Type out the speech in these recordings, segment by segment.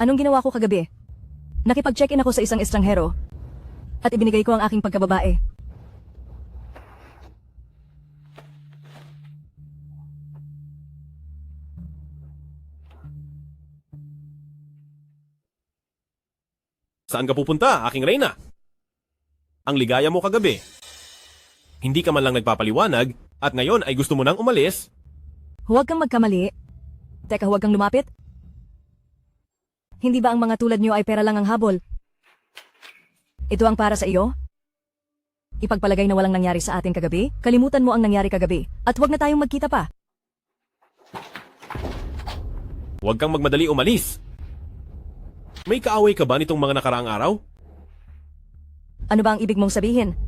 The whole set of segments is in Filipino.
Anong ginawa ko kagabi? Nakipag-check-in ako sa isang estranghero at ibinigay ko ang aking pagkababae. Saan ka pupunta, aking reyna? Ang ligaya mo kagabi. Hindi ka man lang nagpapaliwanag at ngayon ay gusto mo nang umalis? Huwag kang magkamali. Teka, huwag kang lumapit. Hindi ba ang mga tulad niyo ay pera lang ang habol? Ito ang para sa iyo? Ipagpalagay na walang nangyari sa atin kagabi? Kalimutan mo ang nangyari kagabi at huwag na tayong magkita pa. Huwag kang magmadali umalis. May kaaway ka ba nitong mga nakaraang araw? Ano ba ang ibig mong sabihin?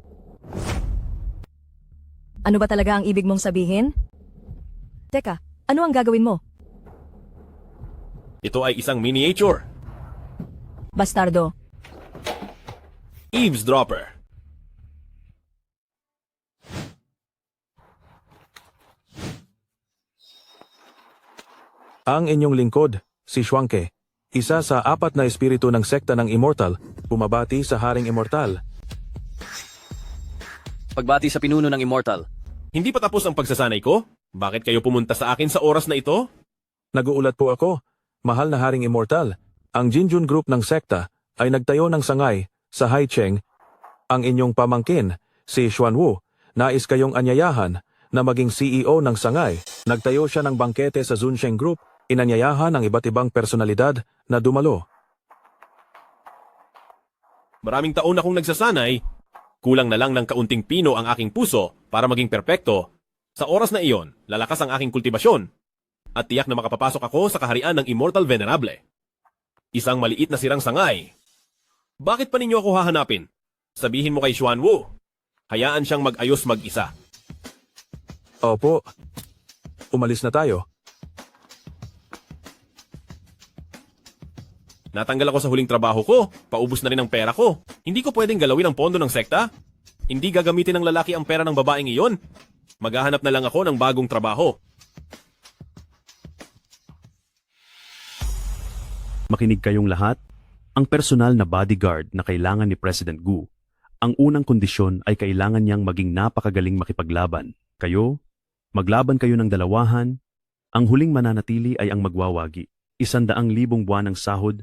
Ano ba talaga ang ibig mong sabihin? Teka, ano ang gagawin mo? Ito ay isang miniature. Bastardo. Eavesdropper. Ang inyong lingkod, si Shuangke, isa sa 4 na espiritu ng sekta ng Immortal, bumabati sa Haring Immortal. Pagbati sa pinuno ng Immortal. Hindi pa tapos ang pagsasanay ko? Bakit kayo pumunta sa akin sa oras na ito? Naguulat po ako, mahal na Haring Immortal, ang Jinjun Group ng sekta ay nagtayo ng sangay sa Haicheng. Ang inyong pamangkin, si Xuanwu, nais kayong anyayahan na maging CEO ng sangay. Nagtayo siya ng bangkete sa Zunsheng Group, inanyayahan ang iba't ibang personalidad na dumalo. Maraming taon akong nagsasanay. Kulang na lang ng kaunting pino ang aking puso para maging perpekto. Sa oras na iyon, lalakas ang aking kultibasyon. At tiyak na makapapasok ako sa kaharian ng Immortal Venerable. Isang maliit na sirang sangay. Bakit pa ninyo ako hahanapin? Sabihin mo kay Xuanwu. Hayaan siyang mag-ayos mag-isa. Opo, umalis na tayo. Natanggal ako sa huling trabaho ko. Paubos na rin ang pera ko. Hindi ko pwedeng galawin ang pondo ng sekta. Hindi gagamitin ng lalaki ang pera ng babaeng iyon. Maghahanap na lang ako ng bagong trabaho. Makinig kayong lahat. Ang personal na bodyguard na kailangan ni President Gu, ang unang kondisyon ay kailangan niyang maging napakagaling makipaglaban. Maglaban kayo ng dalawahan. Ang huling mananatili ay ang magwawagi. 100,000 buwan ng sahod.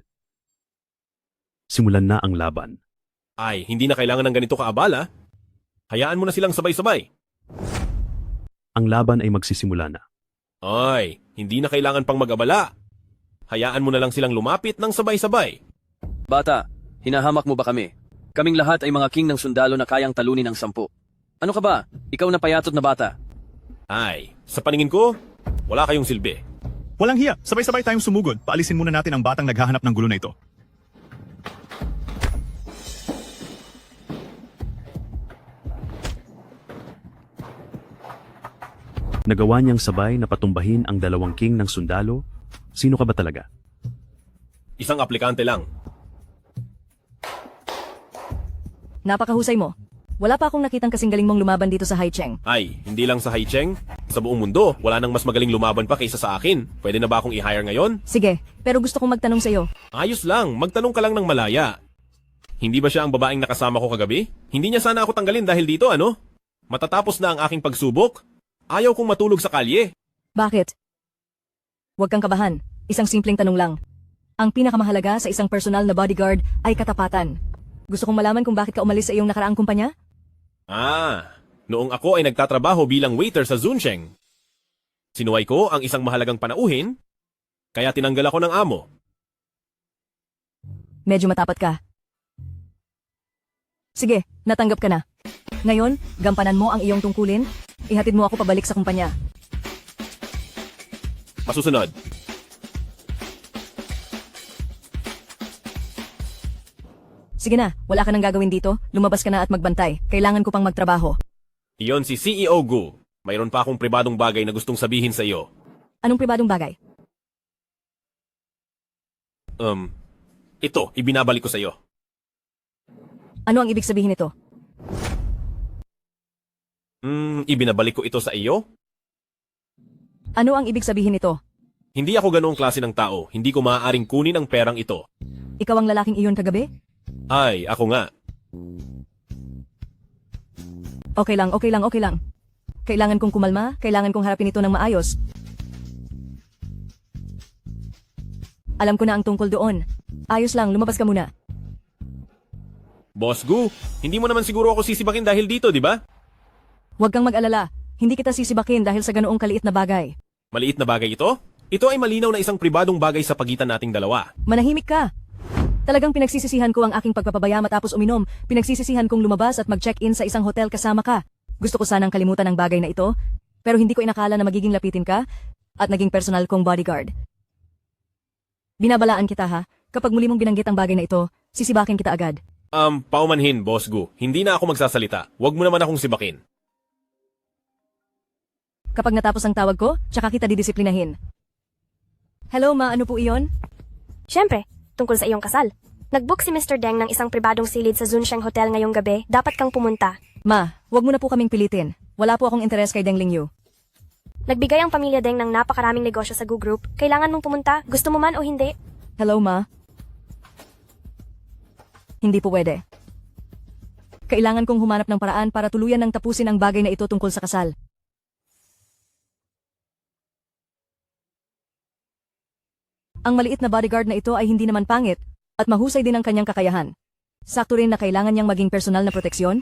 Simulan na ang laban. Ay, hindi na kailangan ng ganito kaabala. Hayaan mo na silang sabay-sabay. Ang laban ay magsisimula na. Ay, hindi na kailangan pang mag-abala. Hayaan mo na lang silang lumapit ng sabay-sabay. Bata, hinahamak mo ba kami? Kaming lahat ay mga king ng sundalo na kayang talunin ng 10. Ano ka ba? Ikaw na payatot na bata. Ay, sa paningin ko, wala kayong silbi. Walang hiya, sabay-sabay tayong sumugod. Paalisin muna natin ang batang naghahanap ng gulo na ito. Nagawa niyang sabay na patumbahin ang 2 king ng sundalo. Sino ka ba talaga? Isang aplikante lang. Napakahusay mo. Wala pa akong nakitang kasing galing mong lumaban dito sa Haicheng. Ay, hindi lang sa Haicheng. Sa buong mundo, wala nang mas magaling lumaban pa kaysa sa akin. Pwede na ba akong i-hire ngayon? Sige, pero gusto kong magtanong sa iyo. Ayos lang, magtanong ka lang ng malaya. Hindi ba siya ang babaeng nakasama ko kagabi? Hindi niya sana ako tanggalin dahil dito, ano? Matatapos na ang aking pagsubok. Ayaw kong matulog sa kalye. Bakit? Huwag kang kabahan. Isang simpleng tanong lang. Ang pinakamahalaga sa isang personal na bodyguard ay katapatan. Gusto kong malaman kung bakit ka umalis sa iyong nakaraang kumpanya? Noong ako ay nagtatrabaho bilang waiter sa Zunsheng. Sinuway ko ang isang mahalagang panauhin, kaya tinanggal ako ng amo. Medyo matapat ka. Sige, natanggap ka na. Ngayon, gampanan mo ang iyong tungkulin. Ihatid mo ako pabalik sa kumpanya. Masusunod. Sige na, wala ka nang gagawin dito. Lumabas ka na at magbantay. Kailangan ko pang magtrabaho. Iyon si CEO Gu. Mayroon pa akong pribadong bagay na gustong sabihin sa iyo. Anong pribadong bagay? Ito, ibinabalik ko sa iyo. Ano ang ibig sabihin nito? Ibinabalik ko ito sa iyo? Ano ang ibig sabihin nito? Hindi ako ganoong klase ng tao. Hindi ko maaaring kunin ang perang ito. Ikaw ang lalaking iyon kagabi? Ay, ako nga. Okay lang, okay lang, okay lang. Kailangan kong kumalma, kailangan kong harapin ito ng maayos. Alam ko na ang tungkol doon. Ayos lang, lumabas ka muna. Boss Gu, hindi mo naman siguro ako sisibakin dahil dito, di ba? Huwag kang mag-alala. Hindi kita sisibakin dahil sa ganoong kaliit na bagay. Maliit na bagay ito? Ito ay malinaw na isang pribadong bagay sa pagitan nating dalawa. Manahimik ka. Talagang pinagsisisihan ko ang aking pagpapabaya matapos uminom. Pinagsisisihan kong lumabas at mag-check-in sa isang hotel kasama ka. Gusto ko sanang kalimutan ang bagay na ito, pero hindi ko inakala na magiging lapitin ka at naging personal kong bodyguard. Binabalaan kita ha. Kapag muli mong binanggit ang bagay na ito, sisibakin kita agad. Paumanhin, Boss Gu. Hindi na ako magsasalita. Huwag mo naman akong sibakin. Kapag natapos ang tawag ko, tsaka kita didisiplinahin. Hello ma, ano po iyon? Siyempre, tungkol sa iyong kasal. Nag-book si Mr. Deng ng isang pribadong silid sa Zunsheng Hotel ngayong gabi. Dapat kang pumunta. Ma, wag mo na po kaming pilitin. Wala po akong interes kay Deng Lingyu. Nagbigay ang pamilya Deng ng napakaraming negosyo sa Gu Group. Kailangan mong pumunta. Gusto mo man o hindi? Hello ma? Hindi po pwede. Kailangan kong humanap ng paraan para tuluyan ng tapusin ang bagay na ito tungkol sa kasal. Ang maliit na bodyguard na ito ay hindi naman pangit at mahusay din ang kanyang kakayahan. Sakto rin na kailangan niyang maging personal na proteksyon.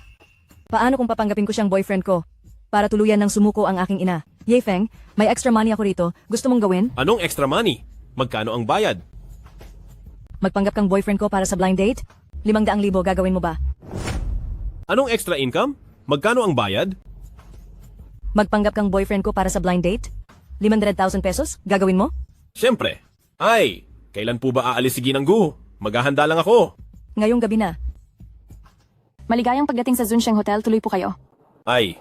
Paano kung papanggapin ko siyang boyfriend ko para tuluyan ng sumuko ang aking ina? Ye Feng, may extra money ako rito. Gusto mong gawin? Anong extra money? Magkano ang bayad? Magpanggap kang boyfriend ko para sa blind date? 500,000 gagawin mo ba? Anong extra income? Magkano ang bayad? Magpanggap kang boyfriend ko para sa blind date? 500,000 pesos? Gagawin mo? Siyempre. Ay, kailan po ba aalis si Ginang Gu? Maghahanda lang ako. Ngayong gabi na. Maligayang pagdating sa Zunsheng Hotel, tuloy po kayo. Ay,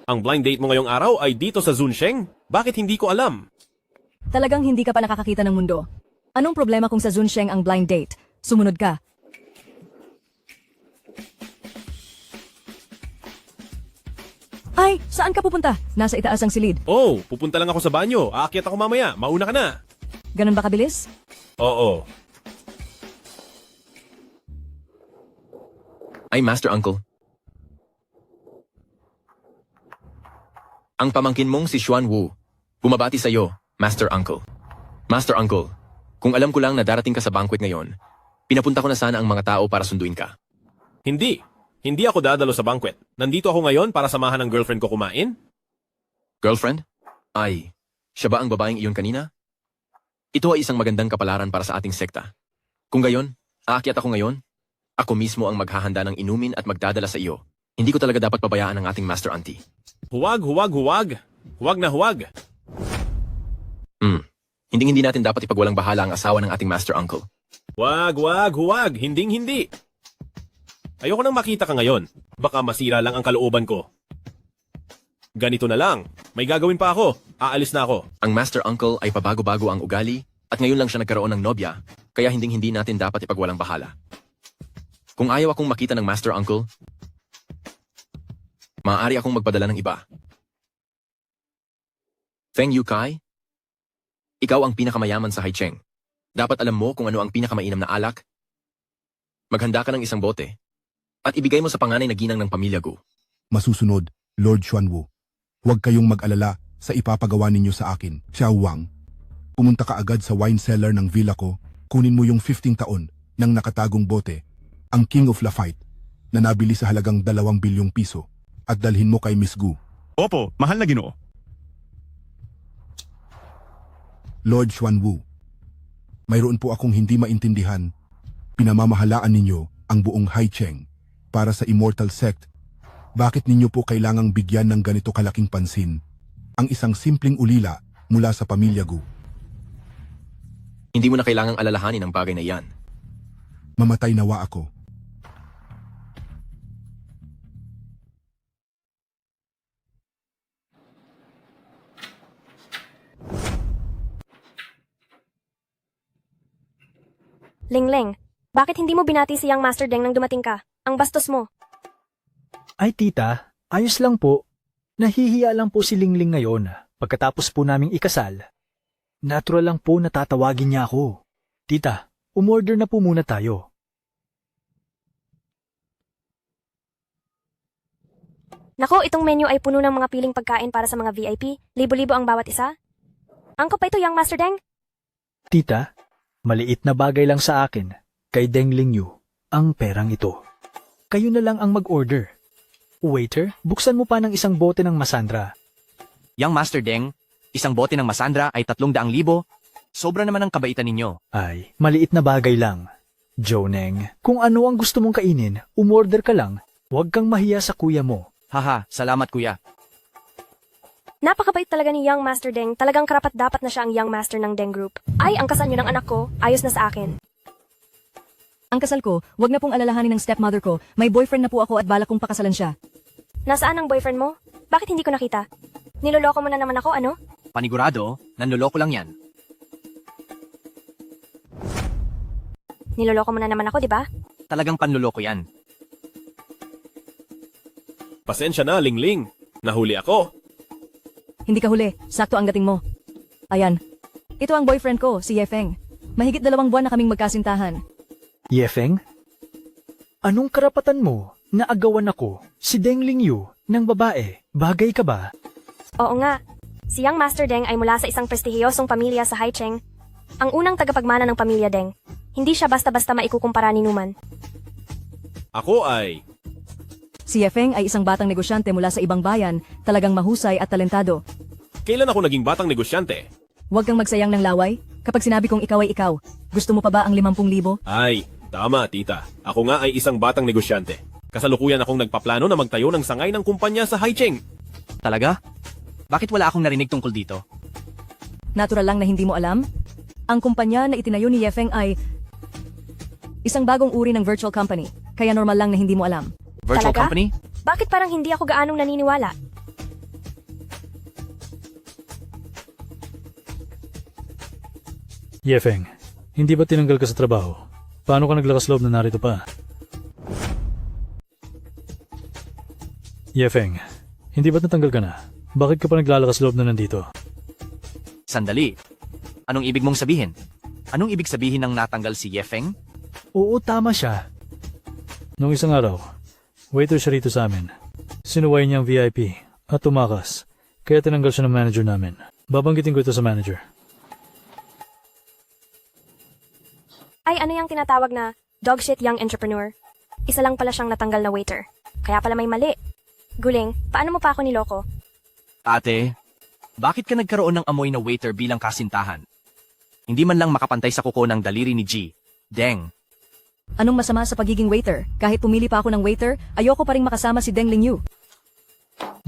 ang blind date mo ngayong araw ay dito sa Zunsheng? Bakit hindi ko alam? Talagang hindi ka pa nakakakita ng mundo. Anong problema kung sa Zunsheng ang blind date? Sumunod ka. Ay, saan ka pupunta? Nasa itaas ang silid. Oh, pupunta lang ako sa banyo. Aakyat ako mamaya. Mauna ka na. Ganun ba kabilis? Oo. Ay, Master Uncle. Ang pamangkin mong si Xuan Wu, bumabati sa iyo, Master Uncle. Master Uncle, kung alam ko lang na darating ka sa banquet ngayon, pinapunta ko na sana ang mga tao para sunduin ka. Hindi. Hindi ako dadalo sa banquet. Nandito ako ngayon para samahan ng girlfriend ko kumain. Girlfriend? Ay, siya ba ang babaeng iyon kanina? Ito ay isang magandang kapalaran para sa ating sekta. Kung gayon, aakyat ako ngayon. Ako mismo ang maghahanda ng inumin at magdadala sa iyo. Hindi ko talaga dapat pabayaan ang ating Master Auntie. Huwag, huwag, huwag. Huwag na huwag. Hindi natin dapat ipagwalang bahala ang asawa ng ating Master Uncle. Huwag, huwag, huwag. Hindi. Ayoko nang makita ka ngayon. Baka masira lang ang kalooban ko. Ganito na lang. May gagawin pa ako. Aalis na ako. Ang Master Uncle ay pabago-bago ang ugali at ngayon lang siya nagkaroon ng nobya, kaya hindi natin dapat ipagwalang bahala. Kung ayaw akong makita ng Master Uncle, maaari akong magpadala ng iba. Feng Yukai, ikaw ang pinakamayaman sa Haicheng. Dapat alam mo kung ano ang pinakamainam na alak. Maghanda ka ng isang bote at ibigay mo sa panganay na ginang ng pamilya Gu. Masusunod, Lord Xuanwu. Huwag kayong mag-alala sa ipapagawa ninyo sa akin. Xiao Wang, pumunta ka agad sa wine cellar ng villa ko, kunin mo yung 15 taon ng nakatagong bote, ang King of Lafite, na nabili sa halagang 2 bilyong piso, at dalhin mo kay Miss Gu. Opo, mahal na Ginoo. Lord Xuanwu, mayroon po akong hindi maintindihan. Pinamamahalaan ninyo ang buong Haicheng para sa Immortal Sect. Bakit ninyo po kailangang bigyan ng ganito kalaking pansin ang isang simpleng ulila mula sa pamilya Gu? Hindi mo na kailangang alalahanin ang bagay na iyan. Mamatay nawa ako. Lingling, bakit hindi mo binati siyang Master Deng nang dumating ka? Ang bastos mo. Ay tita, ayos lang po. Nahihiya lang po si Lingling ngayon pagkatapos po naming ikasal. Natural lang po na tatawagin niya ako. Tita, umorder na po muna tayo. Nako, itong menu ay puno ng mga piling pagkain para sa mga VIP. Libo-libo ang bawat isa. Angkop pa ito, Young Master Deng. Tita, maliit na bagay lang sa akin, kay Deng Lingyu, ang perang ito. Kayo na lang ang mag-order. Waiter, buksan mo pa ng isang bote ng Masandra. Young Master Deng, isang bote ng Masandra ay 300,000. Sobra naman ang kabaitan ninyo. Ay, maliit na bagay lang. Joneng, kung ano ang gusto mong kainin, umorder ka lang. Huwag kang mahiya sa kuya mo. Haha, salamat kuya. Napakabait talaga ni Young Master Deng. Talagang karapat dapat na siya ang Young Master ng Deng Group. Ay, ang kasal niyo ng anak ko, ayos na sa akin. Ang kasal ko, wag na pong alalahanin ng stepmother ko. May boyfriend na po ako at balak kong pakasalan siya. Nasaan ang boyfriend mo? Bakit hindi ko nakita? Niloloko mo na naman ako, ano? Panigurado, nanloloko lang yan. Niloloko mo na naman ako, di ba? Talagang panloloko yan. Pasensya na, Lingling. Nahuli ako. Hindi ka huli, sakto ang dating mo. Ayan. Ito ang boyfriend ko, si Yefeng. Mahigit 2 buwan na kaming magkasintahan. Yefeng? Anong karapatan mo na agawan ako, si Deng Lingyu, ng babae? Bagay ka ba? Oo nga. Si Young Master Deng ay mula sa isang prestihiyosong pamilya sa Haicheng. Ang unang tagapagmana ng pamilya Deng. Hindi siya basta-basta maikukumpara ni Numan. Ako ay... Si Yefeng ay isang batang negosyante mula sa ibang bayan, talagang mahusay at talentado. Kailan ako naging batang negosyante? Huwag kang magsayang ng laway. Kapag sinabi kong ikaw ay ikaw, gusto mo pa ba ang 50,000? Ay, tama, tita. Ako nga ay isang batang negosyante. Kasalukuyan akong nagpaplano na magtayo ng sangay ng kumpanya sa Haicheng. Talaga? Bakit wala akong narinig tungkol dito? Natural lang na hindi mo alam. Ang kumpanya na itinayo ni Yefeng ay isang bagong uri ng virtual company, kaya normal lang na hindi mo alam. Virtual Talaga? company? Bakit parang hindi ako gaanong naniniwala? Yefeng, hindi ba tinanggal ka sa trabaho? Paano ka naglakas loob na narito pa? Yefeng, hindi ba't natanggal ka na? Bakit ka pa naglalakas loob na nandito? Sandali. Anong ibig mong sabihin? Anong ibig sabihin ng natanggal si Yefeng? Oo, tama siya. Noong isang araw, waiter siya rito sa amin. Sinuway niya ang VIP at tumakas, kaya tinanggal siya ng manager namin. Babanggitin ko ito sa manager. Ay, ano yung tinatawag na dogshit young entrepreneur? Isa lang pala siyang natanggal na waiter. Kaya pala may mali. Guling, paano mo pa ako niloko? Ate, bakit ka nagkaroon ng amoy na waiter bilang kasintahan? Hindi man lang makapantay sa kuko ng daliri ni G. Deng. Anong masama sa pagiging waiter? Kahit pumili pa ako ng waiter, ayoko pa ring makasama si Deng Lingyu.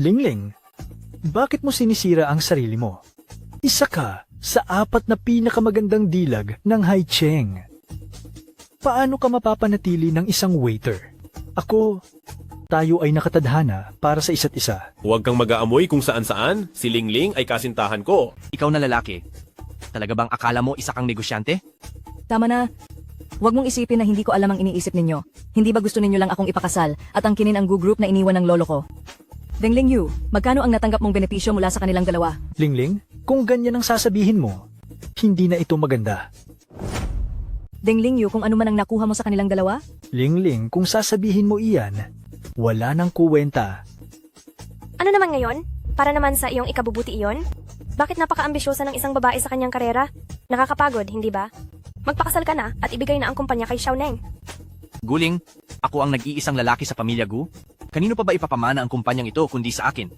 Lingling, bakit mo sinisira ang sarili mo? Isa ka sa 4 na pinakamagandang dilag ng Haicheng. Paano ka mapapanatili ng isang waiter? Ako, tayo ay nakatadhana para sa isa't isa. Huwag kang mag-aamoy kung saan-saan. Si Lingling ay kasintahan ko. Ikaw na lalaki. Talaga bang akala mo isa kang negosyante? Tama na. Huwag mong isipin na hindi ko alam ang iniisip ninyo. Hindi ba gusto ninyo lang akong ipakasal at angkinin ang group na iniwan ng lolo ko? Deng Lingyu, magkano ang natanggap mong benepisyo mula sa kanilang dalawa? Lingling, kung ganyan ang sasabihin mo, hindi na ito maganda. Deng Lingyu, kung ano man ang nakuha mo sa kanilang dalawa? Lingling, kung sasabihin mo iyan, wala nang kuwenta. Ano naman ngayon? Para naman sa iyong ikabubuti iyon? Bakit napaka-ambisyosa ng isang babae sa kanyang karera? Nakakapagod, hindi ba? Magpakasal ka na at ibigay na ang kumpanya kay Xiaoneng. Guling, ako ang nag-iisang lalaki sa pamilya Gu. Kanino pa ba ipapamana ang kumpanyang ito kundi sa akin?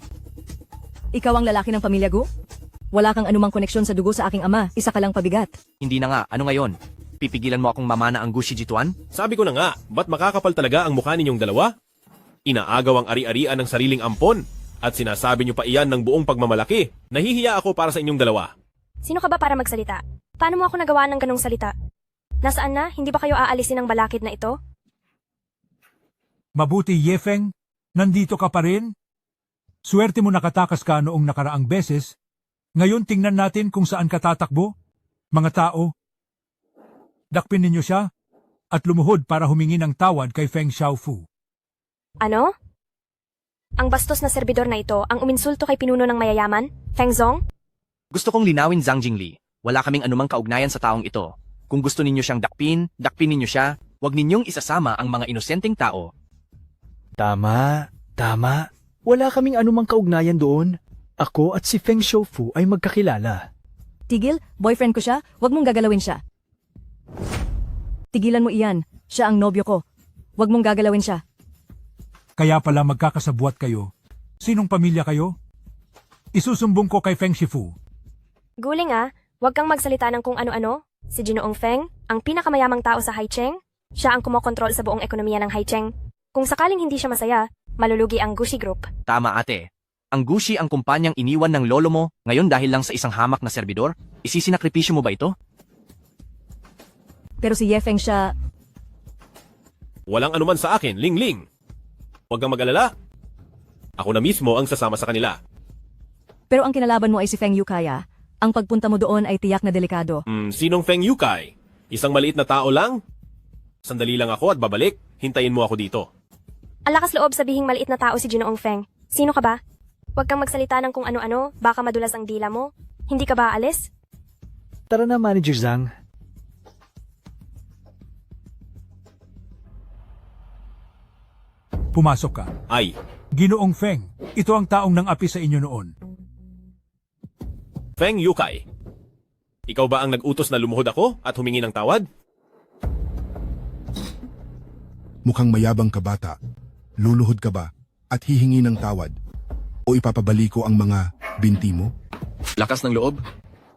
Ikaw ang lalaki ng pamilya Gu? Wala kang anumang koneksyon sa dugo sa aking ama, isa ka lang pabigat. Hindi na nga, ano ngayon? Pipigilan mo akong mamana ang Gu Shijituan? Sabi ko na nga, ba't makakapal talaga ang mukha ninyong dalawa? Inaagaw ang ari-arian ng sariling ampon. At sinasabi niyo pa iyan ng buong pagmamalaki. Nahihiya ako para sa inyong dalawa. Sino ka ba para magsalita? Paano mo ako nagawa ng ganong salita? Nasaan na? Hindi ba kayo aalisin ng balakid na ito? Mabuti, Yefeng. Nandito ka pa rin? Swerte mo nakatakas ka noong nakaraang beses. Ngayon tingnan natin kung saan ka tatakbo. Mga tao, dakpin ninyo siya at lumuhod para humingi ng tawad kay Feng Xiaofu. Ano? Ang bastos na serbidor na ito ang uminsulto kay pinuno ng mayayaman, Feng Zong? Gusto kong linawin Zhang Jingli. Wala kaming anumang kaugnayan sa taong ito. Kung gusto ninyo siyang dakpin ninyo siya. Huwag ninyong isasama ang mga inosenteng tao. Tama. Wala kaming anumang kaugnayan doon. Ako at si Feng Shoufu ay magkakilala. Tigil, boyfriend ko siya, wag mong gagalawin siya. Tigilan mo iyan, siya ang nobyo ko. Wag mong gagalawin siya. Kaya pala magkakasabuat kayo. Sinong pamilya kayo? Isusumbong ko kay Feng Shifu. Guling wag kang magsalita ng kung ano-ano. Si Ginoong Feng, ang pinakamayamang tao sa Haicheng, siya ang kumokontrol sa buong ekonomiya ng Haicheng. Kung sakaling hindi siya masaya, malulugi ang Gushi Group. Tama ate. Ang Gushi ang kumpanyang iniwan ng lolo mo, ngayon dahil lang sa isang hamak na serbidor? Isisinakripisyo mo ba ito? Pero si Ye Feng siya, Walang anuman sa akin, Ling Ling. Huwag kang mag-alala. Ako na mismo ang sasama sa kanila. pero ang kinalaban mo ay si Feng Yukaya. Ang pagpunta mo doon ay tiyak na delikado. Sinong Feng Yukai? Isang maliit na tao lang? Sandali lang ako at babalik. Hintayin mo ako dito. Ang lakas loob sabihing maliit na tao si Ginoong Feng. Sino ka ba? Huwag kang magsalita ng kung ano-ano, baka madulas ang dila mo. Hindi ka ba aalis? Tara na, Manager Zhang. Pumasok ka. Ay, Ginoong Feng, ito ang taong nang api sa inyo noon. Feng Yukai. Ikaw ba ang nag-utos na lumuhod ako at humingi ng tawad? Mukhang mayabang ka bata. Luluhod ka ba at hihingi ng tawad? O ipapabali ko ang mga binti mo? Lakas ng loob?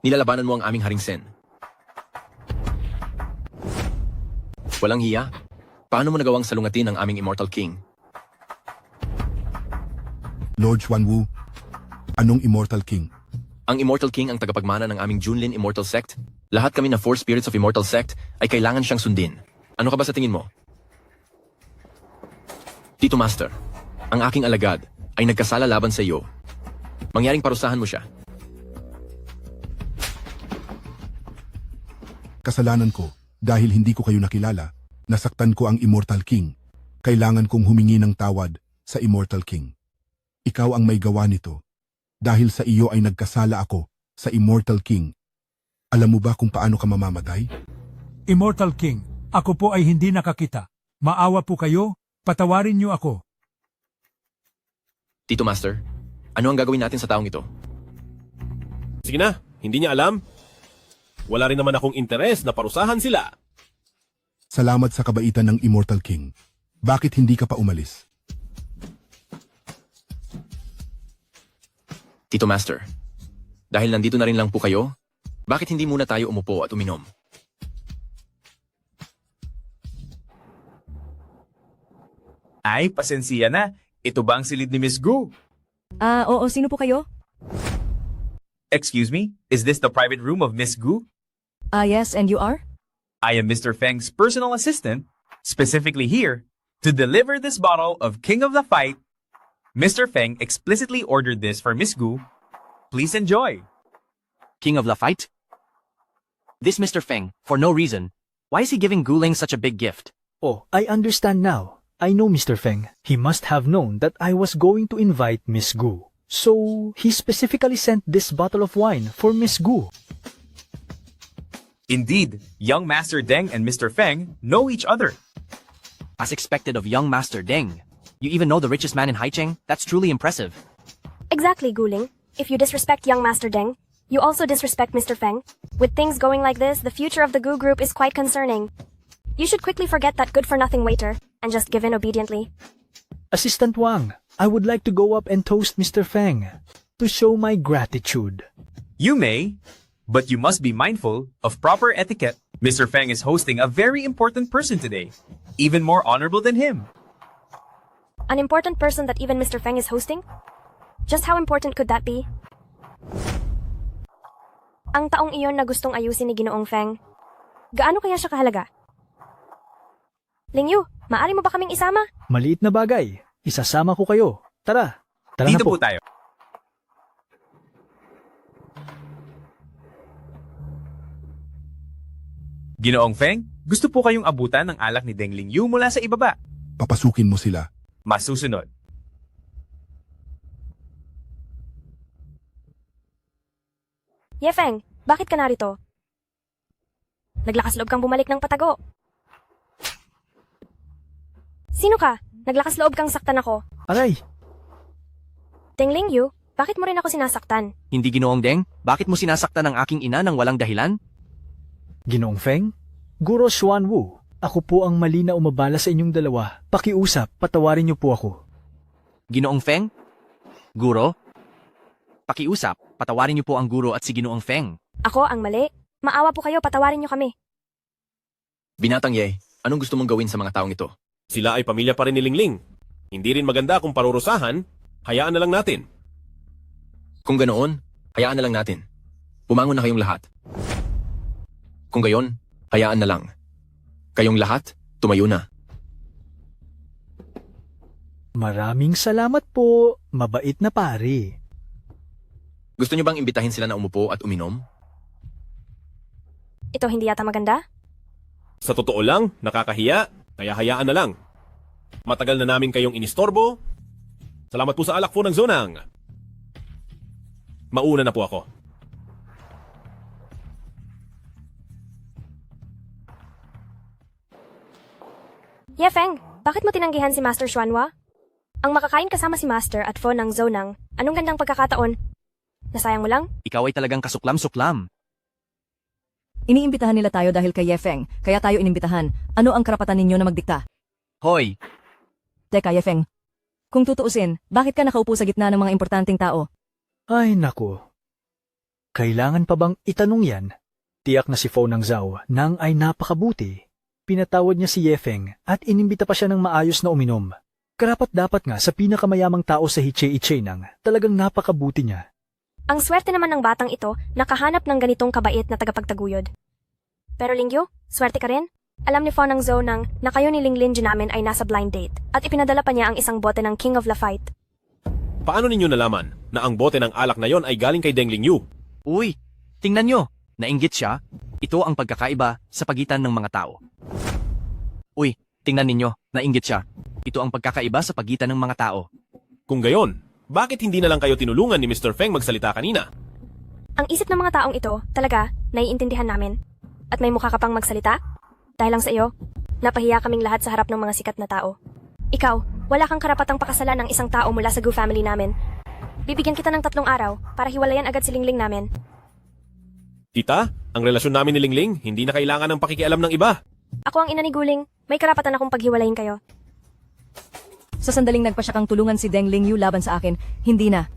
Nilalabanan mo ang aming Haring Sen. Walang hiya? Paano mo nagawang salungatin ang aming Immortal King? Lord Xuanwu, anong Immortal King? Ang Immortal King ang tagapagmana ng aming Junlin Immortal Sect. Lahat kami na 4 Spirits of Immortal Sect ay kailangan siyang sundin. Ano ka ba sa tingin mo? Tito Master, ang aking alagad ay nagkasala laban sa iyo. Mangyaring parusahan mo siya. Kasalanan ko dahil hindi ko kayo nakilala. Nasaktan ko ang Immortal King. Kailangan kong humingi ng tawad sa Immortal King. Ikaw ang may gawa nito. Dahil sa iyo ay nagkasala ako sa Immortal King. Alam mo ba kung paano ka mamamatay? Immortal King, ako po ay hindi nakakita. Maawa po kayo, patawarin niyo ako. Tito Master, ano ang gagawin natin sa taong ito? Sige na, hindi niya alam. Wala rin naman akong interes na parusahan sila. Salamat sa kabaitan ng Immortal King. Bakit hindi ka pa umalis? Tito Master, dahil nandito na rin lang po kayo, bakit hindi muna tayo umupo at uminom? Ay, pasensiya na. Ito ba ang silid ni Miss Gu? Oo, sino po kayo? Excuse me, is this the private room of Miss Gu? Yes, and you are? I am Mr. Feng's personal assistant, specifically here to deliver this bottle of King of the Fight. Mr. Feng explicitly ordered this for Miss Gu. Please enjoy. King of the Fight? This Mr. Feng, for no reason. Why is he giving Guling such a big gift? Oh, I understand now. I know Mr. Feng. He must have known that I was going to invite Miss Gu. So, he specifically sent this bottle of wine for Miss Gu. Indeed, young Master Deng and Mr. Feng know each other. As expected of young Master Deng. You even know the richest man in Haicheng? That's truly impressive. Exactly, Guling. If you disrespect young Master Deng, you also disrespect Mr. Feng. With things going like this, the future of the Gu Group is quite concerning. You should quickly forget that good-for-nothing waiter and just give in obediently. Assistant Wang, I would like to go up and toast Mr. Feng to show my gratitude. You may, but you must be mindful of proper etiquette. Mr. Feng is hosting a very important person today, even more honorable than him. An important person that even Mr. Feng is hosting? Just how important could that be? Ang taong iyon na gustong ayusin ni Ginoong Feng. Gaano kaya siya kahalaga? Lingyu, maaari mo ba kaming isama? Maliit na bagay. Isasama ko kayo. Tara. Tara Dito na po. po tayo. Ginoong Feng, gusto po kayong abutan ng alak ni Deng Lingyu mula sa ibaba. Papasukin mo sila. Masusunod. Ye Feng, Bakit ka narito? Naglakas loob kang bumalik ng patago. Sino ka? Naglakas loob kang saktan ako. Aray, Deng Lingyu, bakit mo rin ako sinasaktan? Hindi Ginoong Deng, bakit mo sinasaktan ang aking ina ng walang dahilan? Ginoong Feng? Guro Xuanwu, ako po ang mali na umabala sa inyong dalawa. Pakiusap, patawarin niyo po ako. Ginoong Feng? Guro? Pakiusap, patawarin niyo po ang guro at si Ginoong Feng. Ako ang mali. Maawa po kayo, patawarin niyo kami. Binatang Ye, anong gusto mong gawin sa mga taong ito? Sila ay pamilya pa rin ni Lingling. Hindi rin maganda kung parurusahan, hayaan na lang natin. Kung ganoon, hayaan na lang natin. Pumangon na kayong lahat. Kung gayon, hayaan na lang. Kayong lahat, tumayo na. Maraming salamat po, mabait na pare. Gusto niyo bang imbitahin sila na umupo at uminom? Ito hindi yata maganda? Sa totoo lang, nakakahiya, kaya hayaan na lang. Matagal na namin kayong inistorbo. Salamat po sa alak po ng zonang. Mauna na po ako. Ye Feng, bakit mo tinanggihan si Master Xuanhua? Ang makakain kasama si Master at Fo ng Zonang, anong gandang pagkakataon? Nasayang mo lang? Ikaw ay talagang kasuklam-suklam. Iniimbitahan nila tayo dahil kay Yefeng, kaya tayo inimbitahan. Ano ang karapatan ninyo na magdikta? Hoy, Teka, Yefeng. Kung tutuusin, bakit ka nakaupo sa gitna ng mga importanteng tao? Ay nako. Kailangan pa bang itanong yan? Tiyak na si Fo ng Zhao nang ay napakabuti. Pinatawad niya si Yefeng at inimbita pa siya ng maayos na uminom. Karapat dapat nga sa pinakamayamang tao sa Hiche-Iche nang talagang napakabuti niya. Ang swerte naman ng batang ito, nakahanap ng ganitong kabait na tagapagtaguyod. Pero Lingyu, swerte ka rin? Alam ni Fo ng Zonang na kayo ni Linglin namin ay nasa blind date at ipinadala pa niya ang isang bote ng King of the Fight. Paano ninyo nalaman na ang bote ng alak na yon ay galing kay Deng Lingyu? uy, tingnan nyo, nainggit siya. Ito ang pagkakaiba sa pagitan ng mga tao. Uy, tingnan ninyo, nainggit siya. Ito ang pagkakaiba sa pagitan ng mga tao. Kung gayon, bakit hindi na lang kayo tinulungan ni Mr. Feng magsalita kanina? Ang isip ng mga taong ito, talaga, naiintindihan namin. At may mukha ka pang magsalita? Dahil lang sa iyo, napahiya kaming lahat sa harap ng mga sikat na tao. Ikaw, wala kang karapatang pakasalan ng isang tao mula sa Gu family namin. Bibigyan kita ng 3 araw para hiwalayan agad si Lingling namin. Tita, ang relasyon namin ni Lingling hindi na kailangan ng pakikialam ng iba. Ako ang ina ni Guling, may karapatan akong paghiwalayin kayo. Sa sandaling nagpasya kang tulungan si Deng Lingyu laban sa akin, hindi na.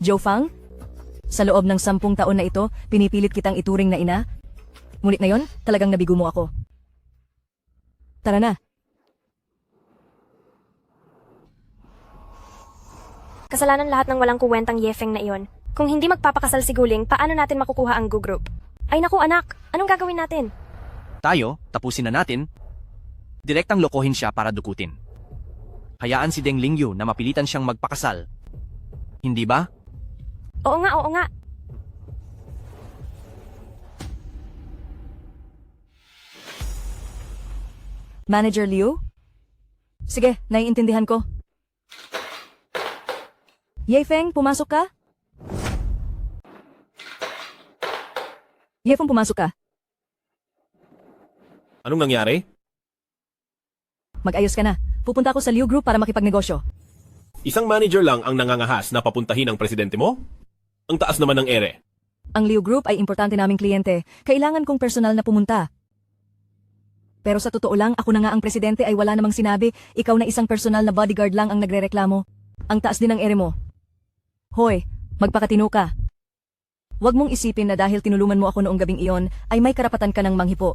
Joe Fang? Sa loob ng 10 taon na ito, pinipilit kitang ituring na ina? Ngunit ngayon, talagang nabigo mo ako. Tara na. Kasalanan lahat ng walang kuwentang Yefeng na iyon. Kung hindi magpapakasal si Guling, paano natin makukuha ang Gu Group? Ay naku anak, anong gagawin natin? Tayo, tapusin na natin. Direktang lokohin siya para dukutin. Hayaan si Deng Lingyu na mapilitan siyang magpakasal. Hindi ba? Oo nga, oo nga. Manager Liu? Sige, naiintindihan ko. Yefeng, pumasok ka? Yefeng, pumasok ka. Anong nangyari? Mag-ayos ka na. Pupunta ako sa Liu Group para makipagnegosyo. Isang manager lang ang nangangahas na papuntahin ang presidente mo? Ang taas naman ng ere. Ang Liu Group ay importante naming kliyente. Kailangan kong personal na pumunta. Pero sa totoo lang, ako na nga ang presidente ay wala namang sinabi. Ikaw na isang personal na bodyguard lang ang nagrereklamo. Ang taas din ng ere mo. Hoy, magpakatino ka. Huwag mong isipin na dahil tinulungan mo ako noong gabing iyon, ay may karapatan ka ng manghipo.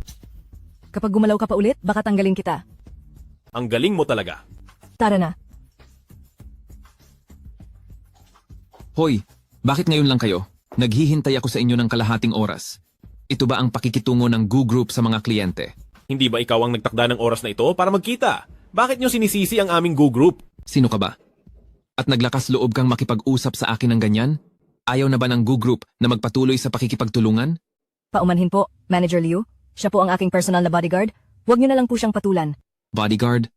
Kapag gumalaw ka pa ulit, baka tanggalin kita. Ang galing mo talaga. Tara na. Hoy, bakit ngayon lang kayo? Naghihintay ako sa inyo ng kalahating oras. Ito ba ang pakikitungo ng Gu Group sa mga kliyente? Hindi ba ikaw ang nagtakda ng oras na ito para magkita? Bakit nyo sinisisi ang aming Gu Group? Sino ka ba? At naglakas loob kang makipag-usap sa akin ng ganyan? Ayaw na ba ng Gu Group na magpatuloy sa pakikipagtulungan? Paumanhin po, Manager Liu. Siya po ang aking personal na bodyguard. Huwag niyo na lang po siyang patulan. Bodyguard?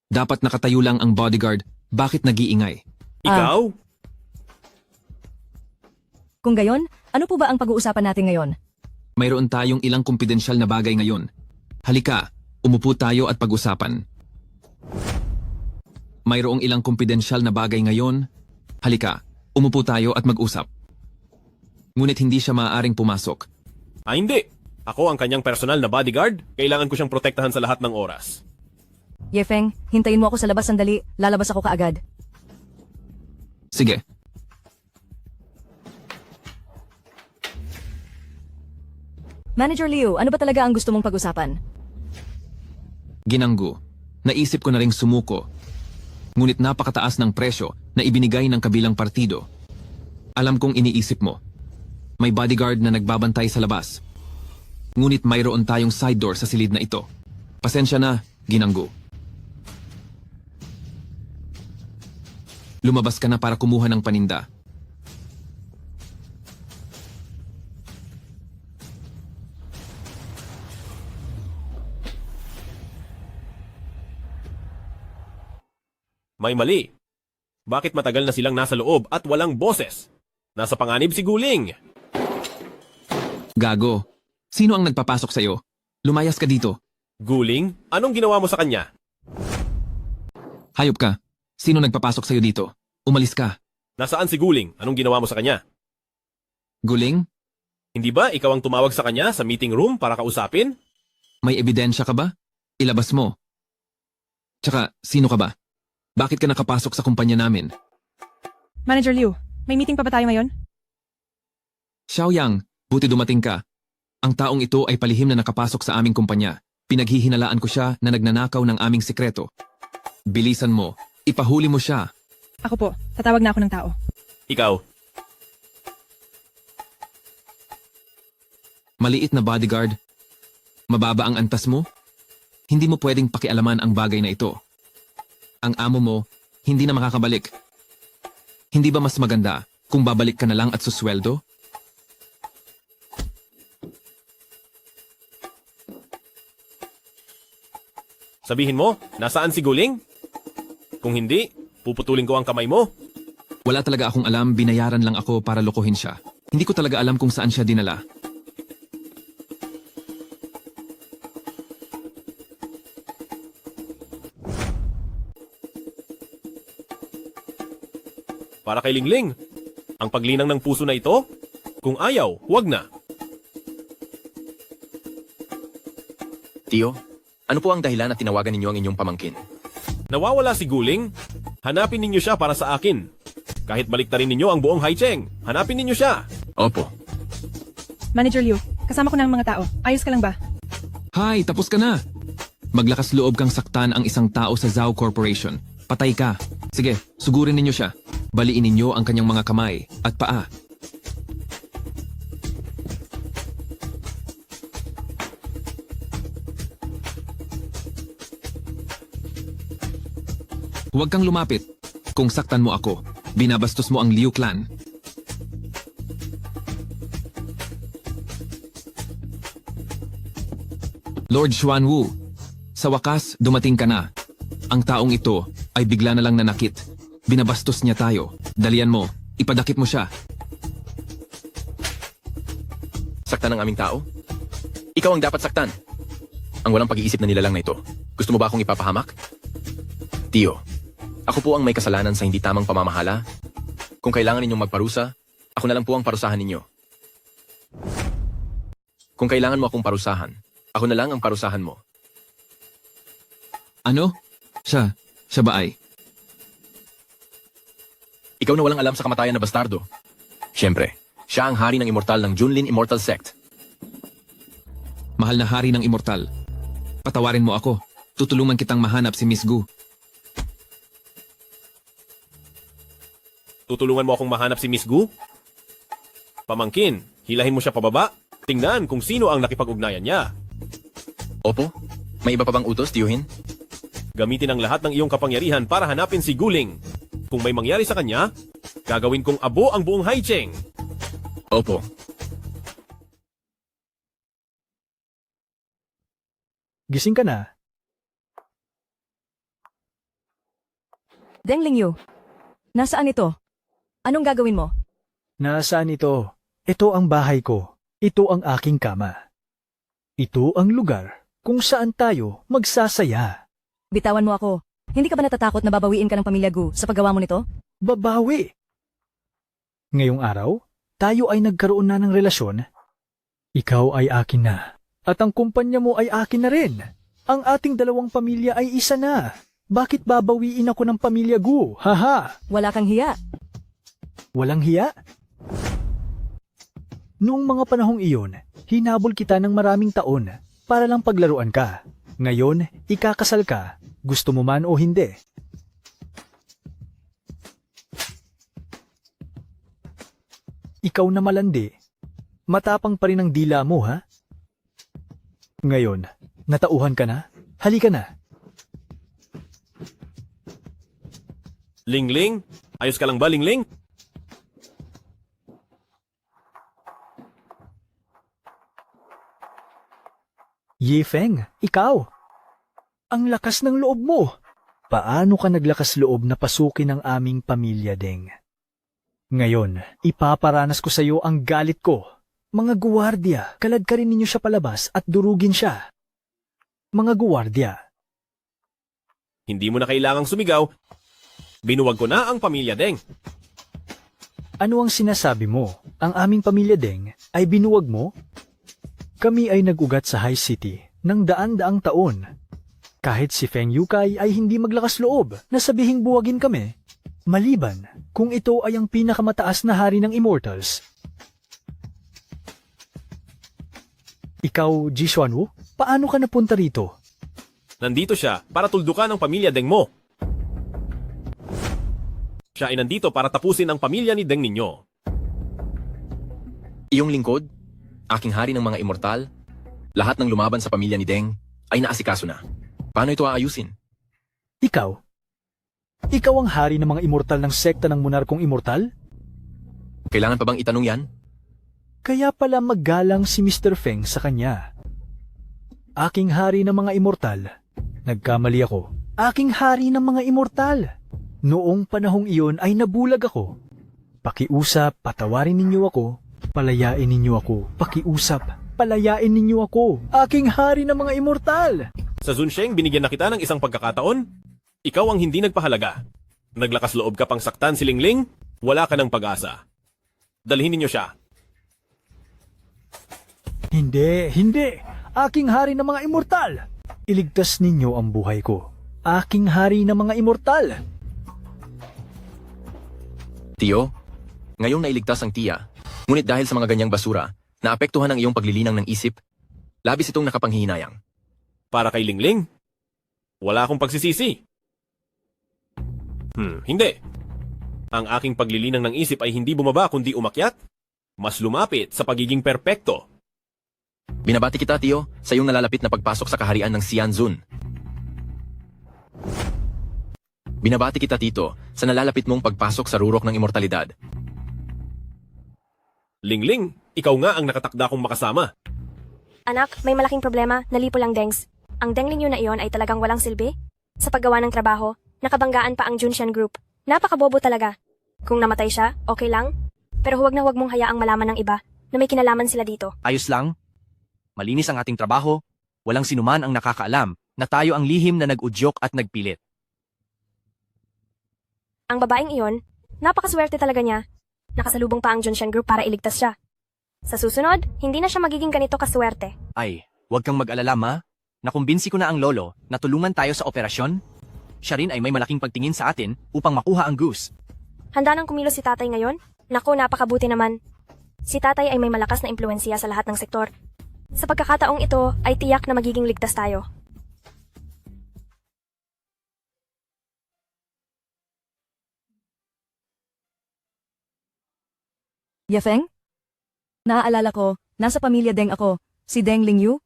Dapat nakatayo lang ang bodyguard. Bakit nag-iingay? Ikaw? Kung gayon, Ano po ba ang pag-uusapan natin ngayon? Mayroon tayong ilang kumpidensyal na bagay ngayon. Halika, umupo tayo at pag-usapan. Mayroong ilang kumpidensyal na bagay ngayon. Halika, umupo tayo at mag-usap. Ngunit hindi siya maaaring pumasok. Hindi. Ako ang kanyang personal na bodyguard. Kailangan ko siyang protektahan sa lahat ng oras. Ye Feng, hintayin mo ako sa labas sandali. Lalabas ako kaagad. Sige. Manager Liu, ano ba talaga ang gusto mong pag-usapan? Ginanggu, naisip ko na ring sumuko. Ngunit napakataas ng presyo na ibinigay ng kabilang partido. Alam kong iniisip mo. May bodyguard na nagbabantay sa labas. Ngunit mayroon tayong side door sa silid na ito. Pasensya na, Ginanggu. Lumabas ka na para kumuha ng paninda. May mali. Bakit matagal na silang nasa loob at walang boses? Nasa panganib si Guling. Gago, sino ang nagpapasok sa'yo? Lumayas ka dito. Guling, anong ginawa mo sa kanya? Hayop ka. Sino nagpapasok sa'yo dito? Umalis ka. Nasaan si Guling? Anong ginawa mo sa kanya? Guling? Hindi ba ikaw ang tumawag sa kanya sa meeting room para kausapin? May ebidensya ka ba? Ilabas mo. Tsaka, sino ka ba? Bakit ka nakapasok sa kumpanya namin? Manager Liu, may meeting pa ba tayo ngayon? Xiaoyang, buti dumating ka. Ang taong ito ay palihim na nakapasok sa aming kumpanya. Pinaghihinalaan ko siya na nagnanakaw ng aming sikreto. Bilisan mo, ipahuli mo siya. Ako po, tatawag na ako ng tao. Ikaw. Maliit na bodyguard. Mababa ang antas mo? Hindi mo pwedeng pakialaman ang bagay na ito. Ang amo mo, hindi na makakabalik. Hindi ba mas maganda kung babalik ka na lang at susweldo? Sabihin mo, nasaan si Guling? Kung hindi, puputulin ko ang kamay mo. Wala talaga akong alam, binayaran lang ako para lokohin siya. Hindi ko talaga alam kung saan siya dinala. Para kay Lingling. Ang paglinang ng puso na ito? Kung ayaw, huwag na. Tio, ano po ang dahilan na tinawagan ninyo ang inyong pamangkin? Nawawala si Guling? Hanapin ninyo siya para sa akin. Kahit baliktarin ninyo ang buong Haicheng, hanapin ninyo siya. Opo. Manager Liu, kasama ko na ang mga tao. Ayos ka lang ba? Hay, tapos ka na! Maglakas loob kang saktan ang isang tao sa Zhao Corporation. Patay ka. Sige, sugurin ninyo siya. Baliin ninyo ang kanyang mga kamay at paa. Huwag kang lumapit. Kung saktan mo ako, binabastos mo ang Liu clan. Lord Xuanwu, sa wakas, dumating ka na. Ang taong ito ay bigla na lang nanakit. Binabastos niya tayo. Dalian mo, ipadakip mo siya. Saktan ang aming tao? Ikaw ang dapat saktan. Ang walang pag-iisip na nilalang na ito. Gusto mo ba akong ipapahamak? Tio, ako po ang may kasalanan sa hindi tamang pamamahala. Kung kailangan ninyong magparusa, ako na lang po ang parusahan ninyo. Kung kailangan mo akong parusahan, ako na lang ang parusahan mo. Ano? Siya ba ay? Ikaw na walang alam sa kamatayan na bastardo. Siyempre, siya ang hari ng immortal ng Junlin Immortal Sect. Mahal na hari ng immortal. Patawarin mo ako. Tutulungan kitang mahanap si Miss Gu. Tutulungan mo akong mahanap si Miss Gu? Pamangkin, hilahin mo siya pababa. Tingnan kung sino ang nakipag-ugnayan niya. Opo, may iba pa bang utos, tiyuhin? Gamitin ang lahat ng iyong kapangyarihan para hanapin si Guling. Kung may mangyari sa kanya, gagawin kong abo ang buong Haicheng. Opo. Gising ka na. Deng Lingyu, nasaan ito? Anong gagawin mo? Nasaan ito? Ito ang bahay ko. Ito ang aking kama. Ito ang lugar kung saan tayo magsasaya. Bitawan mo ako. Hindi ka ba natatakot na babawiin ka ng pamilya Gu sa paggawa mo nito? Babawi. Ngayong araw, tayo ay nagkaroon na ng relasyon. Ikaw ay akin na. At ang kumpanya mo ay akin na rin. Ang ating dalawang pamilya ay isa na. Bakit babawiin ako ng pamilya Gu? Haha! Wala kang hiya. Walang hiya? Noong mga panahong iyon, hinabol kita ng maraming taon para lang paglaruan ka. Ngayon, ikakasal ka. Gusto mo man o hindi. Ikaw na malandi. Matapang pa rin ang dila mo, ha? Ngayon, natauhan ka na? Halika na. Lingling? Ayos ka lang ba, Lingling? Yifeng, ikaw. Ang lakas ng loob mo. Paano ka naglakas loob na pasukin ang aming pamilya, Deng? Ngayon, ipaparanas ko sa iyo ang galit ko. Mga guwardiya, kalad ka rin ninyo siya palabas at durugin siya. Mga guwardiya. Hindi mo na kailangang sumigaw. Binuwag ko na ang pamilya Deng. Ano ang sinasabi mo? Ang aming pamilya, Deng, ay binuwag mo? Kami ay nag-ugat sa High City ng daan-daang taon. Kahit si Feng Yukai ay hindi maglakas loob na sabihing buwagin kami. Maliban kung ito ay ang pinakamataas na hari ng Immortals. Ikaw, Ji Xuanwu, paano ka napunta rito? Nandito siya para tuldukan ang pamilya Deng mo. Siya ay nandito para tapusin ang pamilya ni Deng ninyo. Iyong lingkod, aking hari ng mga immortal, lahat ng lumaban sa pamilya ni Deng ay naasikaso na. Paano ito aayusin? Ikaw? Ikaw ang hari ng mga immortal ng sekta ng monarkong immortal? Kailangan pa bang itanong yan? Kaya pala maggalang si Mr. Feng sa kanya. Aking hari ng mga immortal. Nagkamali ako. Aking hari ng mga immortal. Noong panahong iyon ay nabulag ako. Pakiusap, patawarin ninyo ako. Palayain ninyo ako. Pakiusap, palayain ninyo ako. Aking hari ng mga immortal. Sa Zunsheng, binigyan na kita ng isang pagkakataon. Ikaw ang hindi nagpahalaga. Naglakas loob ka pang saktan si Lingling, wala ka ng pag-asa. Dalhin ninyo siya. Hindi. Aking hari ng mga immortal. Iligtas ninyo ang buhay ko. Aking hari ng mga immortal. Tiyo, ngayong nailigtas ang tiya, ngunit dahil sa mga ganyang basura, naapektuhan ang iyong paglilinang ng isip, labis itong nakapanghihinayang. Para kay Lingling, wala akong pagsisisi. Hindi. Ang aking paglilinang ng isip ay hindi bumaba kundi umakyat, mas lumapit sa pagiging perpekto. Binabati kita, Tiyo, sa iyong nalalapit na pagpasok sa kaharian ng Xianzun. Binabati kita, Tito, sa nalalapit mong pagpasok sa rurok ng immortalidad. Lingling, ikaw nga ang nakatakda kong makasama. Anak, may malaking problema, nalipo lang Dengs. Ang Dengling yun na iyon ay talagang walang silbi. Sa paggawa ng trabaho, nakabanggaan pa ang Junshan Group. Napakabobo talaga. Kung namatay siya, okay lang. Pero huwag na huwag mong hayaang malaman ng iba na may kinalaman sila dito. Ayos lang. Malinis ang ating trabaho. Walang sinuman ang nakakaalam na tayo ang lihim na nag-udyok at nagpilit. Ang babaeng iyon, napakaswerte talaga niya. Nakasalubong pa ang Junshan Group para iligtas siya. Sa susunod, hindi na siya magiging ganito kaswerte. Ay, huwag kang mag-alala, ma. Nakumbinsi ko na ang lolo na tulungan tayo sa operasyon. Siya rin ay may malaking pagtingin sa atin upang makuha ang goose. Handa nang kumilos si tatay ngayon? Naku, napakabuti naman. Si tatay ay may malakas na impluensya sa lahat ng sektor. Sa pagkakataong ito, ay tiyak na magiging ligtas tayo. Yafeng? Naaalala ko, nasa pamilya Deng ako, si Deng Lingyu.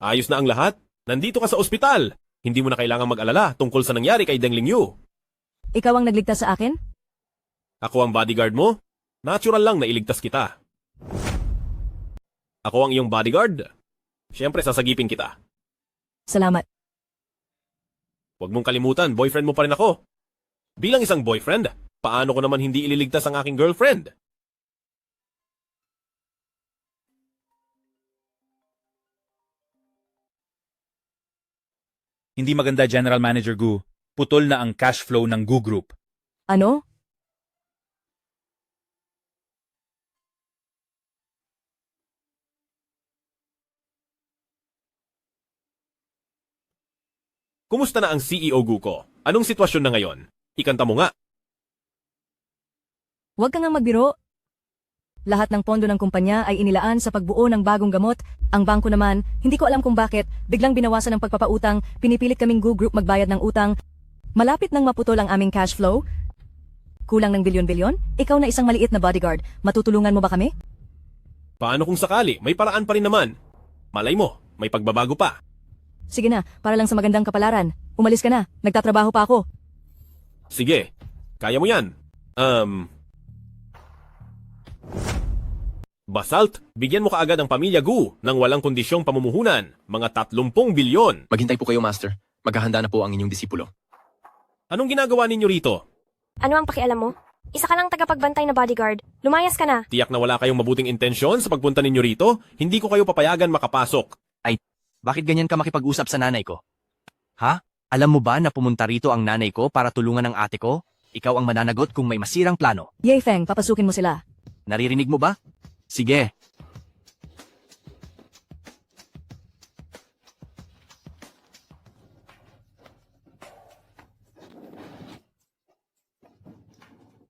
Ayos na ang lahat. Nandito ka sa ospital. Hindi mo na kailangang mag-alala tungkol sa nangyari kay Deng Lingyu. Ikaw ang nagligtas sa akin? Ako ang bodyguard mo. Natural lang na iligtas kita. Ako ang iyong bodyguard. Siyempre, sasagipin kita. Salamat. Huwag mong kalimutan, boyfriend mo pa rin ako. Bilang isang boyfriend, paano ko naman hindi ililigtas ang aking girlfriend? Hindi maganda, General Manager Gu. Putol na ang cash flow ng Gu Group. Ano? Kumusta na ang CEO Gu ko? Anong sitwasyon na ngayon? Ikanta mo nga. Huwag ka nga magbiro. Lahat ng pondo ng kumpanya ay inilaan sa pagbuo ng bagong gamot. Ang bangko naman, hindi ko alam kung bakit, biglang binawasan ng pagpapautang, pinipilit kaming Gu Group magbayad ng utang. Malapit nang maputol ang aming cash flow. Kulang ng bilyon-bilyon? Ikaw na isang maliit na bodyguard, matutulungan mo ba kami? Paano kung sakali? May paraan pa rin naman. Malay mo, may pagbabago pa. Sige na, para lang sa magandang kapalaran. Umalis ka na, nagtatrabaho pa ako. Sige, kaya mo yan. Basalt, bigyan mo kaagad ang pamilya Gu ng walang kondisyong pamumuhunan, mga 30 bilyon. Maghintay po kayo, Master. Maghahanda na po ang inyong disipulo. Anong ginagawa ninyo rito? Ano ang pakialam mo? Isa ka lang tagapagbantay na bodyguard. Lumayas ka na. Tiyak na wala kayong mabuting intensyon sa pagpunta ninyo rito? Hindi ko kayo papayagan makapasok. Ay, bakit ganyan ka makipag-usap sa nanay ko? Ha? Alam mo ba na pumunta rito ang nanay ko para tulungan ang ate ko? Ikaw ang mananagot kung may masirang plano. Ye Feng, papasukin mo sila. Naririnig mo ba? Sige.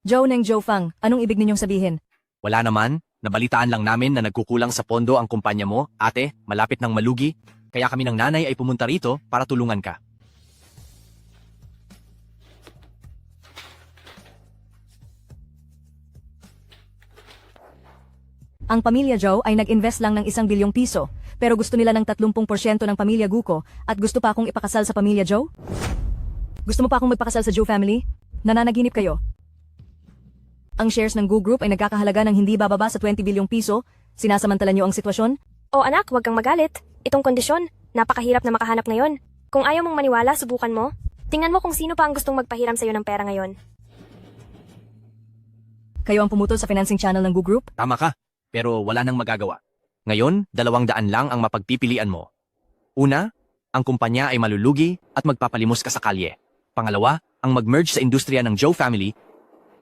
Joe Neng Joe Fang, anong ibig ninyong sabihin? Wala naman. Nabalitaan lang namin na nagkukulang sa pondo ang kumpanya mo, ate, malapit ng malugi. Kaya kami ng nanay ay pumunta rito para tulungan ka. Ang pamilya Joe ay nag-invest lang ng 1 bilyong piso, pero gusto nila ng 30% ng pamilya Guko at gusto pa akong ipakasal sa pamilya Joe? Gusto mo pa akong magpakasal sa Joe family? Nananaginip kayo? Ang shares ng Gu Group ay nagkakahalaga ng hindi bababa sa 20 bilyong piso. Sinasamantala niyo ang sitwasyon? O anak, huwag kang magalit. Itong kondisyon, napakahirap na makahanap ngayon. Kung ayaw mong maniwala, subukan mo. Tingnan mo kung sino pa ang gustong magpahiram sa'yo ng pera ngayon. Kayo ang pumutol sa financing channel ng Gu Group? Tama ka, pero wala nang magagawa. Ngayon, 200 lang ang mapagpipilian mo. Una, ang kumpanya ay malulugi at magpapalimos ka sa kalye. Pangalawa, ang mag-merge sa industriya ng Joe family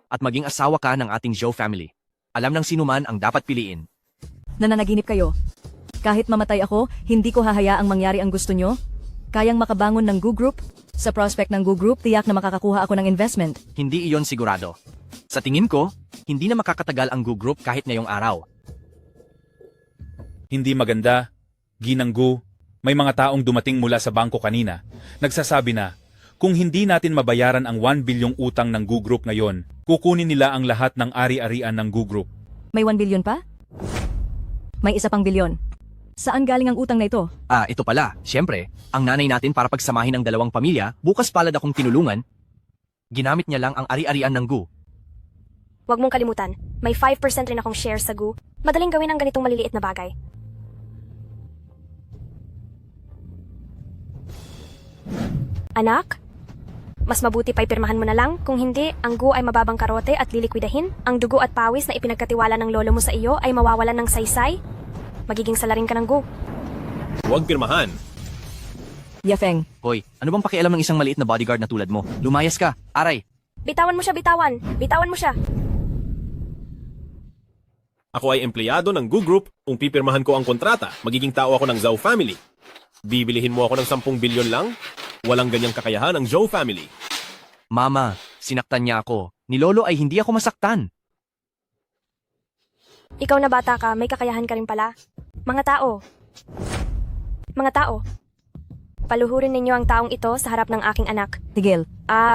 at maging asawa ka ng ating Joe family. Alam ng sinuman ang dapat piliin. Nananaginip kayo. Kahit mamatay ako, hindi ko hahayaang mangyari ang gusto nyo. Kayang makabangon ng Gu Group? Sa prospect ng Gu Group, tiyak na makakakuha ako ng investment. Hindi iyon sigurado. Sa tingin ko, hindi na makakatagal ang Gu Group kahit ngayong araw. Hindi maganda. Ginanggu, may mga taong dumating mula sa bangko kanina. Nagsasabi na, kung hindi natin mabayaran ang 1 bilyong utang ng Gu Group ngayon, kukunin nila ang lahat ng ari-arian ng Gu Group. May 1 bilyon pa? May isa pang bilyon. Saan galing ang utang na ito? Ito pala. Siyempre, ang nanay natin para pagsamahin ang dalawang pamilya, bukas palad akong tinulungan. Ginamit niya lang ang ari-arian ng Gu. Huwag mong kalimutan, may 5% rin akong shares sa Gu. Madaling gawin ang ganitong maliliit na bagay. Anak? Mas mabuti pa ipirmahan mo na lang, kung hindi, ang Gu ay mababang karote at lilikwidahin. Ang dugo at pawis na ipinagkatiwala ng lolo mo sa iyo ay mawawalan ng saysay. Magiging salarin ka ng Gu. Huwag pirmahan. Yafeng. Hoy, ano bang pakialam ng isang maliit na bodyguard na tulad mo? Lumayas ka, aray! Bitawan mo siya, bitawan! Bitawan mo siya! Ako ay empleyado ng Gu Group. Kung pipirmahan ko ang kontrata, magiging tao ako ng Zhao family. Bibilihin mo ako ng 10 bilyon lang? Walang ganyang kakayahan ang Zhou family. Mama, sinaktan niya ako. Ni Lolo ay hindi ako masaktan. Ikaw na bata ka, may kakayahan ka rin pala. Mga tao. Mga tao. Paluhurin ninyo ang taong ito sa harap ng aking anak. Tigil.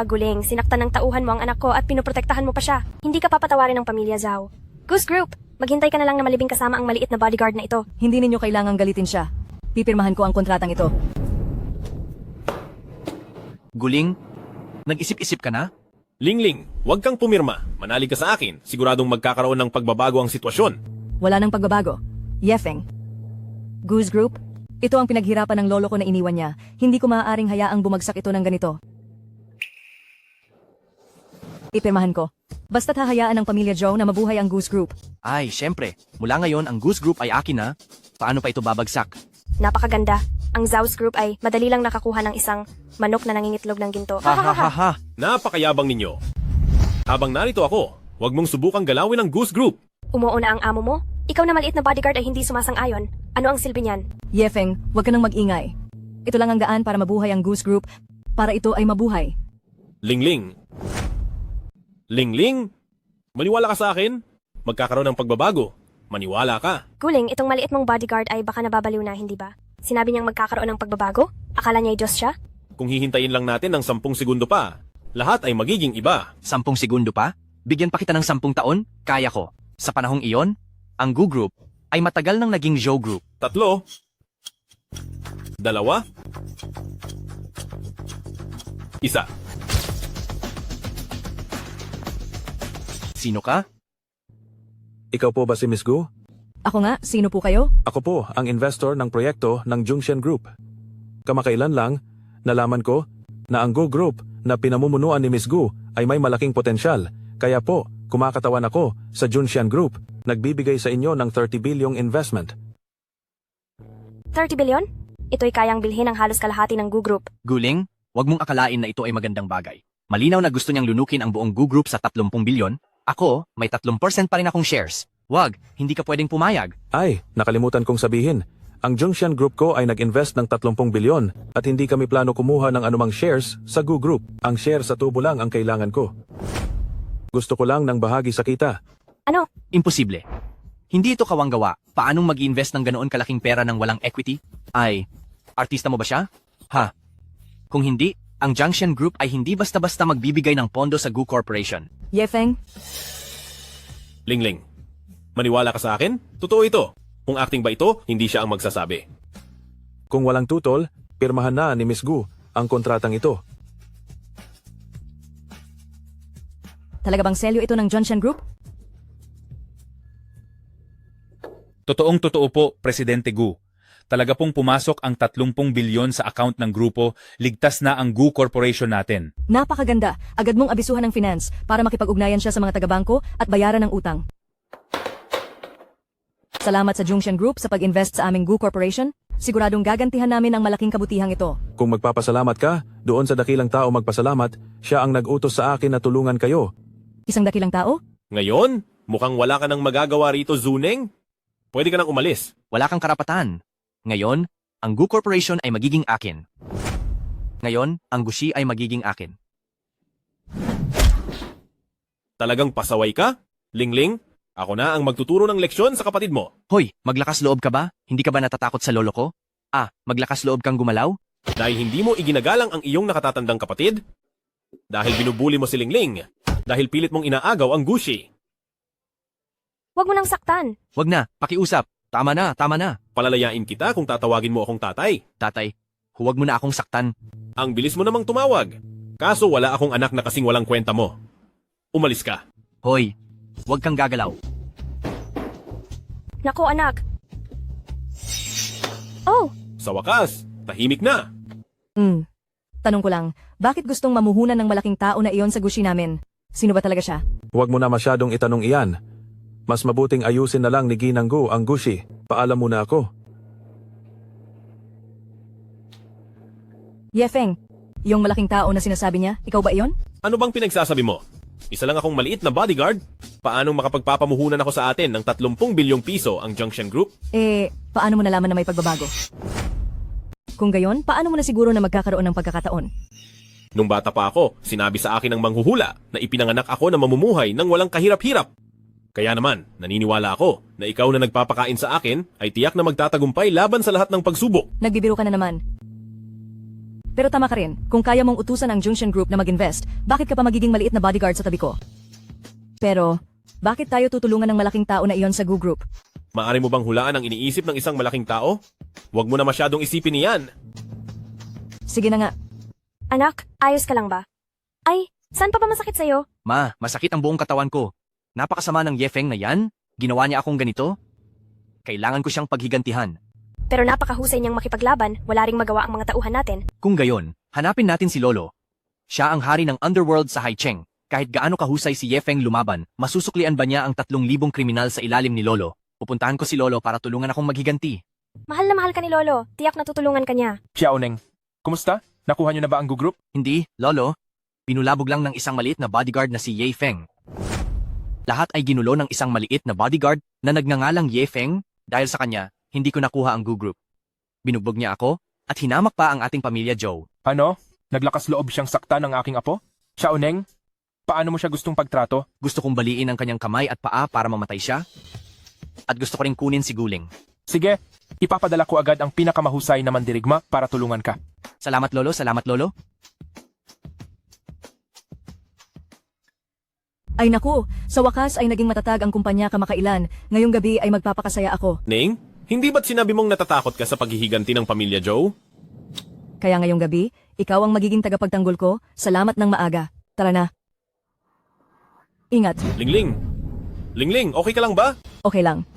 Guling, sinaktan ng tauhan mo ang anak ko at pinoprotektahan mo pa siya. Hindi ka papatawarin ng pamilya Zhao. Goose Group, maghintay ka na lang na malibing kasama ang maliit na bodyguard na ito. Hindi ninyo kailangang galitin siya. Pipirmahan ko ang kontratang ito. Guling, nag-isip-isip ka na? Lingling, huwag kang pumirma. Manalig ka sa akin. Siguradong magkakaroon ng pagbabago ang sitwasyon. Wala nang pagbabago. Yefeng. Goose Group, ito ang pinaghirapan ng lolo ko na iniwan niya. Hindi ko maaaring hayaang bumagsak ito ng ganito. Ipirmahan ko. Basta't hahayaan ng pamilya Joe na mabuhay ang Goose Group. Ay, syempre. Mula ngayon, ang Goose Group ay akin na. Paano pa ito babagsak? Napakaganda. ang Zaus Group ay madali lang nakakuha ng isang manok na nangingitlog ng ginto. Ha. Napakayabang ninyo. Habang narito ako, huwag mong subukang galawin ang Goose Group. Umuuna ang amo mo? Ikaw na maliit na bodyguard ay hindi sumasang-ayon. Ano ang silbi niyan? Ye Feng, huwag ka nang mag-ingay. Ito lang ang daan para mabuhay ang Goose Group, para ito ay mabuhay. Lingling. Lingling? Maniwala ka sa akin? Magkakaroon ng pagbabago. Maniwala ka. Guling, itong maliit mong bodyguard ay baka nababaliw na, hindi ba? Sinabi niyang magkakaroon ng pagbabago? Akala niya ay Diyos siya? Kung hihintayin lang natin ng 10 segundo pa, lahat ay magiging iba. 10 segundo pa? Bigyan pa kita ng 10 taon? Kaya ko. Sa panahong iyon, ang Gu Group ay matagal nang naging Zhou Group. 3, 2, 1. Sino ka? Ikaw po ba si Miss Gu? Ako nga, sino po kayo? Ako po ang investor ng proyekto ng Zhongshan Group. Kamakailan lang, nalaman ko na ang Gu Group na pinamumunuan ni Miss Gu ay may malaking potensyal. Kaya po, kumakatawan ako sa Zhongshan Group, nagbibigay sa inyo ng 30 bilyong investment. 30 bilyon? Ito'y kayang bilhin ng halos kalahati ng Gu Group. Guling, wag mong akalain na ito ay magandang bagay. Malinaw na gusto niyang lunukin ang buong Gu Group sa 30 bilyon. Ako, may 3% pa rin akong shares. Wag, hindi ka pwedeng pumayag. Ay, nakalimutan kong sabihin. Ang Zhongshan Group ko ay nag-invest ng 30 bilyon at hindi kami plano kumuha ng anumang shares sa Gu Group. Ang share sa tubo lang ang kailangan ko. Gusto ko lang ng bahagi sa kita. Ano? Imposible. Hindi ito kawanggawa. Paanong mag-invest ng ganoon kalaking pera ng walang equity? Ay, artista mo ba siya? Ha? Kung hindi, ang Zhongshan Group ay hindi basta-basta magbibigay ng pondo sa Gu Corporation. Ye Feng, Lingling. Maniwala ka sa akin? Totoo ito. Kung acting ba ito, hindi siya ang magsasabi. Kung walang tutol, pirmahan na ni Miss Gu ang kontratang ito. talaga bang selyo ito ng Zhongshan Group? Totoong-totoo po, Presidente Gu. Talaga pong pumasok ang 30 bilyon sa account ng grupo, ligtas na ang Gu Corporation natin. Napakaganda. Agad mong abisuhan ng finance para makipag-ugnayan siya sa mga taga-bangko at bayaran ng utang. Salamat sa Zhongshan Group sa pag-invest sa aming Gu Corporation. Siguradong gagantihan namin ang malaking kabutihang ito. Kung magpapasalamat ka, doon sa dakilang tao magpasalamat, siya ang nag-utos sa akin na tulungan kayo. Isang dakilang tao? Ngayon, mukhang wala ka nang magagawa rito, Zuneng. Pwede ka nang umalis. Wala kang karapatan. Ngayon, ang Gu Corporation ay magiging akin. Ngayon, ang Gushi ay magiging akin. Talagang pasaway ka? Lingling, ako na ang magtuturo ng leksyon sa kapatid mo. Hoy, maglakas loob ka ba? Hindi ka ba natatakot sa lolo ko? Ah, maglakas loob kang gumalaw? Dahil hindi mo iginagalang ang iyong nakatatandang kapatid? Dahil binubuli mo si Lingling? Dahil pilit mong inaagaw ang Gushi? Huwag mo nang saktan. Wag na, pakiusap. Tama na, tama na. Palalayain kita kung tatawagin mo akong tatay. Tatay, huwag mo na akong saktan. Ang bilis mo namang tumawag. Kaso wala akong anak na kasing walang kwenta mo. Umalis ka. Hoy, huwag kang gagalaw. Nako anak. Oh, Sa wakas, tahimik na. Tanong ko lang, bakit gustong mamuhunan ng malaking tao na iyon sa gushi namin? Sino ba talaga siya? Huwag mo na masyadong itanong iyan. Mas mabuting ayusin na lang ni Ginang Gu ang Gushi. Paalam muna ako. Ye Feng, yung malaking tao na sinasabi niya, ikaw ba iyon? Ano bang pinagsasabi mo? Isa lang akong maliit na bodyguard? Paano makapagpapamuhunan ako sa atin ng 30 bilyong piso ang Zhongshan Group? Paano mo nalaman na may pagbabago? Kung gayon, paano mo na siguro na magkakaroon ng pagkakataon? Nung bata pa ako, sinabi sa akin ng manghuhula na ipinanganak ako na mamumuhay ng walang kahirap-hirap. Kaya naman, naniniwala ako na ikaw na nagpapakain sa akin ay tiyak na magtatagumpay laban sa lahat ng pagsubok. Nagbibiro ka na naman. Pero tama ka rin, kung kaya mong utusan ang Zhongshan Group na mag-invest, bakit ka pa magiging maliit na bodyguard sa tabi ko? Pero, bakit tayo tutulungan ng malaking tao na iyon sa Gu Group? Maari mo bang hulaan ang iniisip ng isang malaking tao? Huwag mo na masyadong isipin niyan. Sige na nga. anak, ayos ka lang ba? Ay, saan pa ba masakit sa'yo? Ma, masakit ang buong katawan ko. Napakasama ng Ye Feng na yan? Ginawa niya akong ganito? Kailangan ko siyang paghigantihan. Pero napakahusay niyang makipaglaban, wala ring magawa ang mga tauhan natin. Kung gayon, hanapin natin si Lolo. Siya ang hari ng underworld sa Haicheng. Kahit gaano kahusay si Ye Feng lumaban, masusuklian ba niya ang 3,000 kriminal sa ilalim ni Lolo? Pupuntahan ko si Lolo para tulungan akong maghiganti. Mahal na mahal ka ni Lolo. Tiyak natutulungan ka niya. Xiaoneng, kumusta? Nakuha niyo na ba ang Gu Group? Hindi, Lolo. Pinulabog lang ng isang maliit na bodyguard na si Ye Feng. Lahat ay ginulo ng isang maliit na bodyguard na nagngangalang Ye Feng. Dahil sa kanya, hindi ko nakuha ang Gu Group. Binugbog niya ako at hinamak pa ang ating pamilya Joe. Ano? Naglakas loob siyang saktan ng aking apo? Xiaoneng, paano mo siya gustong pagtrato? Gusto kong baliin ang kanyang kamay at paa para mamatay siya. At gusto ko rin kunin si Guling. Sige, ipapadala ko agad ang pinakamahusay na mandirigma para tulungan ka. Salamat Lolo, salamat Lolo. Ay naku, sa wakas ay naging matatag ang kumpanya kamakailan. Ngayong gabi ay magpapakasaya ako. Ning, hindi ba't sinabi mong natatakot ka sa paghihiganti ng pamilya Joe? Kaya ngayong gabi, ikaw ang magiging tagapagtanggol ko. Salamat ng maaga. Tara na. Ingat. Lingling! Lingling, okay ka lang ba? Okay lang.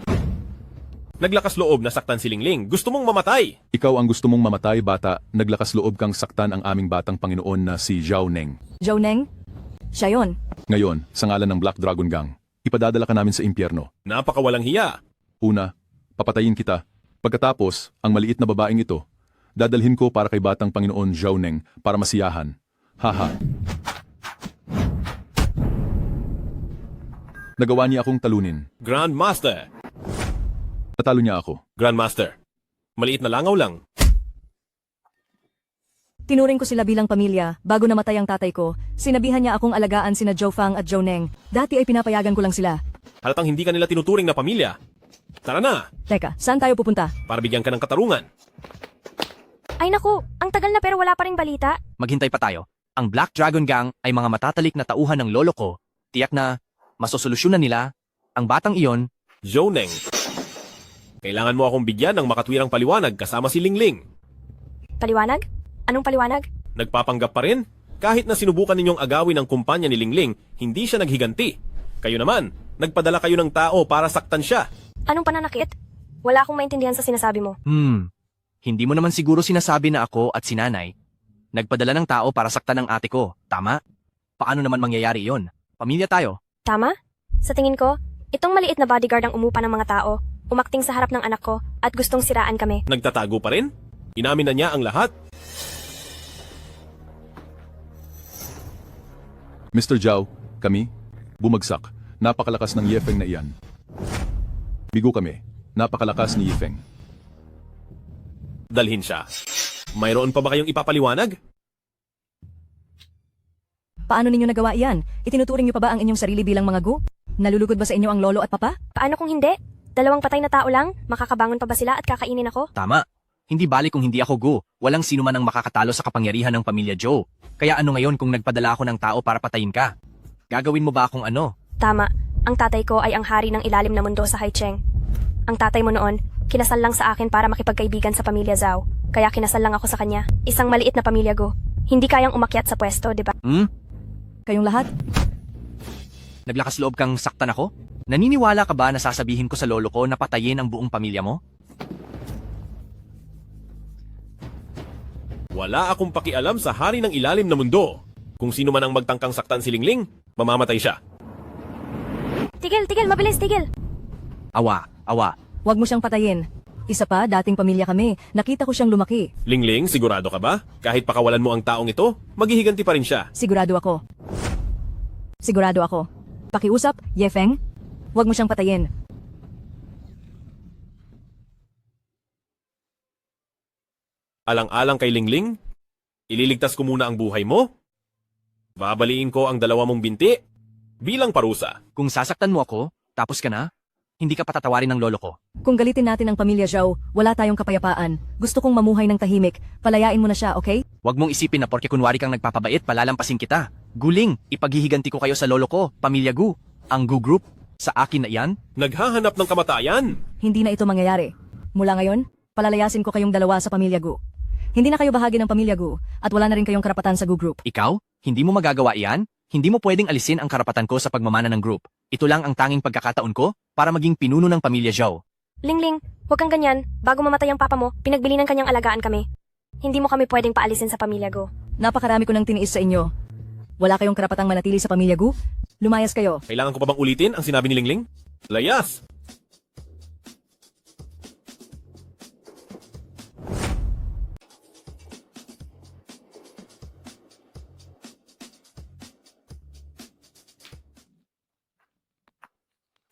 Naglakas loob na saktan si Lingling. Gusto mong mamatay. Ikaw ang gusto mong mamatay, bata. Naglakas loob kang saktan ang aming batang Panginoon na si Zhao Neng. Zhao Neng? Siya yun. Ngayon, sa ngalan ng Black Dragon Gang, ipadadala ka namin sa impyerno. Napakawalang hiya. Una, papatayin kita. Pagkatapos, ang maliit na babaeng ito, dadalhin ko para kay batang Panginoon Zhao Neng para masiyahan. Haha. Nagawa niya akong talunin. Grandmaster. Natalo niya ako. Grandmaster. Maliit na langaw lang. Tinuring ko sila bilang pamilya. Bago namatay ang tatay ko, sinabihan niya akong alagaan sina Zhao Fang at Zhao Neng. Dati ay pinapayagan ko lang sila. Halatang hindi ka nila tinuturing na pamilya. Tara na, Teka, saan tayo pupunta? para bigyan ka ng katarungan. Ay naku, ang tagal na pero wala pa ring balita. Maghintay pa tayo. Ang Black Dragon Gang ay mga matatalik na tauhan ng lolo ko. Tiyak na masosolusyonan nila ang batang iyon. Zhao Neng. Kailangan mo akong bigyan ng makatwirang paliwanag kasama si Lingling. Paliwanag? Anong paliwanag? Nagpapanggap pa rin? Kahit na sinubukan ninyong agawin ang kumpanya ni Lingling, hindi siya naghiganti. Kayo naman, nagpadala kayo ng tao para saktan siya. Anong pananakit? Wala akong maintindihan sa sinasabi mo. Hindi mo naman siguro sinasabi na ako at si nanay nagpadala ng tao para saktan ang ate ko, tama? Paano naman mangyayari yon? Pamilya tayo. Tama? Sa tingin ko, itong maliit na bodyguard ang umupa ng mga tao, umakting sa harap ng anak ko, at gustong siraan kami. Nagtatago pa rin? Inamin na niya ang lahat? Mr. Zhao, kami, bumagsak. Napakalakas ng Yefeng na iyan. Bigo kami. Napakalakas ni Yefeng. Dalhin siya. Mayroon pa ba kayong ipapaliwanag? Paano ninyo nagawa iyan? Itinuturing niyo pa ba ang inyong sarili bilang mga gu? Nalulugod ba sa inyo ang lolo at papa? Paano kung hindi? 2 patay na tao lang? Makakabangon pa ba sila at kakainin ako? Tama. Hindi balik kung hindi ako Gu. Walang sino man ang makakatalo sa kapangyarihan ng pamilya Joe. Kaya ano ngayon kung nagpadala ako ng tao para patayin ka? Gagawin mo ba akong ano? Tama. Ang tatay ko ay ang hari ng ilalim na mundo sa Haicheng. Ang tatay mo noon, kinasal lang sa akin para makipagkaibigan sa pamilya Zhao. Kaya kinasal lang ako sa kanya. Isang maliit na pamilya Gu. Hindi kayang umakyat sa pwesto, di ba? Kayong lahat? Naglakas loob kang saktan ako? Naniniwala ka ba na sasabihin ko sa lolo ko na patayin ang buong pamilya mo? Wala akong pakialam sa hari ng ilalim na mundo. Kung sino man ang magtangkang saktan si Lingling, mamamatay siya. Tigil, mabilis, tigil! Awa. Huwag mo siyang patayin. Isa pa, dating pamilya kami. Nakita ko siyang lumaki. Lingling, sigurado ka ba? Kahit pakawalan mo ang taong ito, maghihiganti pa rin siya. Sigurado ako. Pakiusap, Yefeng. Huwag mo siyang patayin. Alang-alang kay Lingling, ililigtas ko muna ang buhay mo. Babaliin ko ang 2 mong binti bilang parusa. Kung sasaktan mo ako, tapos ka na, hindi ka patatawarin ng lolo ko. Kung galitin natin ang pamilya Zhao, wala tayong kapayapaan. Gusto kong mamuhay ng tahimik. Palayain mo na siya, okay? Huwag mong isipin na porke kunwari kang nagpapabait, palalampasin kita. Guling, ipaghihiganti ko kayo sa lolo ko, pamilya Gu. Ang Gu Group, sa akin na iyan? Naghahanap ng kamatayan. Hindi na ito mangyayari. Mula ngayon, palalayasin ko kayong 2 sa pamilya Gu. Hindi na kayo bahagi ng pamilya Gu, at wala na rin kayong karapatan sa Gu Group. Ikaw? Hindi mo magagawa iyan? Hindi mo pwedeng alisin ang karapatan ko sa pagmamana ng group. Ito lang ang tanging pagkakataon ko para maging pinuno ng pamilya Zhao. Lingling, huwag kang ganyan. Bago mamatay ang papa mo, pinagbili ng kanyang alagaan kami. Hindi mo kami pwedeng paalisin sa pamilya Gu. Napakarami ko nang tiniis sa inyo. Wala kayong karapatang manatili sa pamilya Gu. Lumayas kayo. Kailangan ko pa bang ulitin ang sinabi ni Lingling? Layas!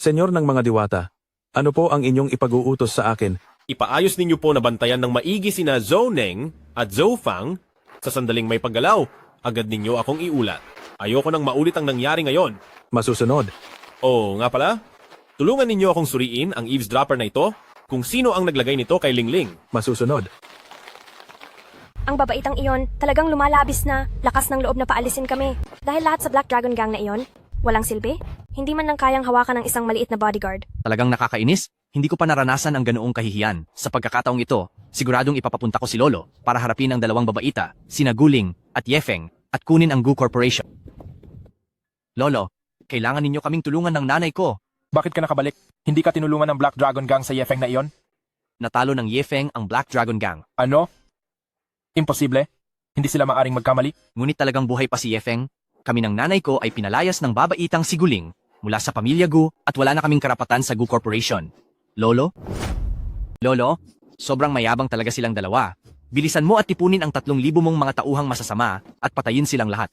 Senyor ng mga diwata, ano po ang inyong ipag-uutos sa akin? Ipaayos ninyo po na bantayan ng maigi sina Zhou Neng at Zhou Fang. Sa sandaling may paggalaw, agad ninyo akong iulat. Ayoko nang maulit ang nangyari ngayon. Masusunod. Oo nga pala, tulungan ninyo akong suriin ang eavesdropper na ito kung sino ang naglagay nito kay Lingling. Masusunod. Ang babaitang iyon, talagang lumalabis na, lakas ng loob na paalisin kami. Dahil lahat sa Black Dragon Gang na iyon, walang silbi? Hindi man lang kayang hawakan ng isang maliit na bodyguard. Talagang nakakainis. Hindi ko pa naranasan ang ganoong kahihiyan. Sa pagkakataong ito, siguradong ipapapunta ko si Lolo para harapin ang dalawang babaita, sina Guling at Yefeng, at kunin ang Gu Corporation. Lolo, kailangan ninyo kaming tulungan ng nanay ko. Bakit ka nakabalik? Hindi ka tinulungan ng Black Dragon Gang sa Yefeng na iyon? Natalo ng Yefeng ang Black Dragon Gang. Ano? Imposible? Hindi sila maaring magkamali? Ngunit talagang buhay pa si Yefeng. Kami ng nanay ko ay pinalayas ng babaitang si Guling mula sa pamilya Gu at wala na kaming karapatan sa Gu Corporation. Lolo? Lolo, sobrang mayabang talaga silang dalawa. Bilisan mo at tipunin ang 3,000 mong mga tauhang masasama at patayin silang lahat.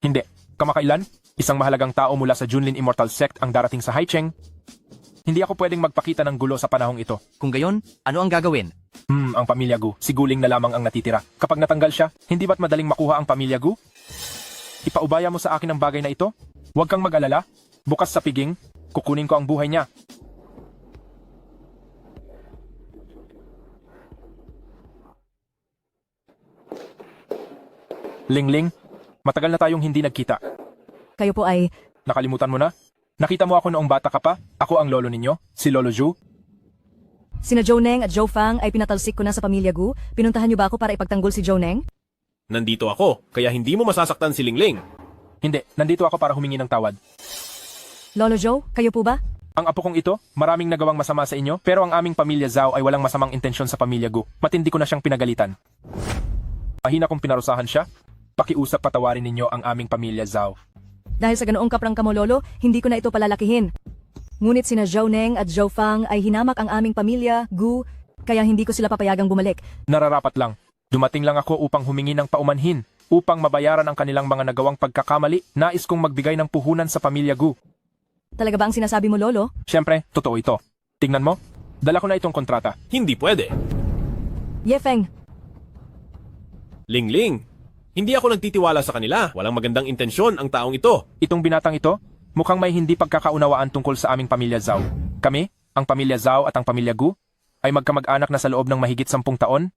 Hindi. Kamakailan, isang mahalagang tao mula sa Junlin Immortal Sect ang darating sa Haicheng. Hindi ako pwedeng magpakita ng gulo sa panahong ito. Kung gayon, ano ang gagawin? Ang pamilya Gu, si Guling na lamang ang natitira. Kapag natanggal siya, hindi ba't madaling makuha ang pamilya Gu? Ipaubaya mo sa akin ang bagay na ito? Huwag kang mag-alala. Bukas sa piging, kukunin ko ang buhay niya. Lingling, matagal na tayong hindi nagkita. Kayo po ay... Nakalimutan mo na? Nakita mo ako noong bata ka pa? Ako ang lolo ninyo, si Lolo Zhu. Sina Zhou Neng at Zhou Fang ay pinatalsik ko na sa pamilya Gu. Pinuntahan niyo ba ako para ipagtanggol si Zhou Neng? Nandito ako, kaya hindi mo masasaktan si Lingling. Hindi, nandito ako para humingi ng tawad. Lolo Zhou, kayo po ba? Ang apo kong ito, maraming nagawang masama sa inyo, pero ang aming pamilya Zhao ay walang masamang intensyon sa pamilya Gu. Matindi ko na siyang pinagalitan. Mahina kong pinarusahan siya. Pakiusap patawarin ninyo ang aming pamilya Zhao. Dahil sa ganoong kaprangka mo, Lolo, hindi ko na ito palalakihin. Ngunit sina Zhou Neng at Zhou Fang ay hinamak ang aming pamilya, Gu, kaya hindi ko sila papayagang bumalik. Nararapat lang. Dumating lang ako upang humingi ng paumanhin, upang mabayaran ang kanilang mga nagawang pagkakamali. Nais kong magbigay ng puhunan sa pamilya Gu. Talaga ba ang sinasabi mo, Lolo? Siyempre, totoo ito. Tingnan mo, dala ko na itong kontrata. Hindi pwede. Yefeng, Lingling, hindi ako nagtitiwala sa kanila. Walang magandang intensyon ang taong ito. Itong binatang ito, mukhang may hindi pagkakaunawaan tungkol sa aming pamilya Zhao. Kami, ang pamilya Zhao at ang pamilya Gu, ay magkamag-anak na sa loob ng mahigit 10 taon.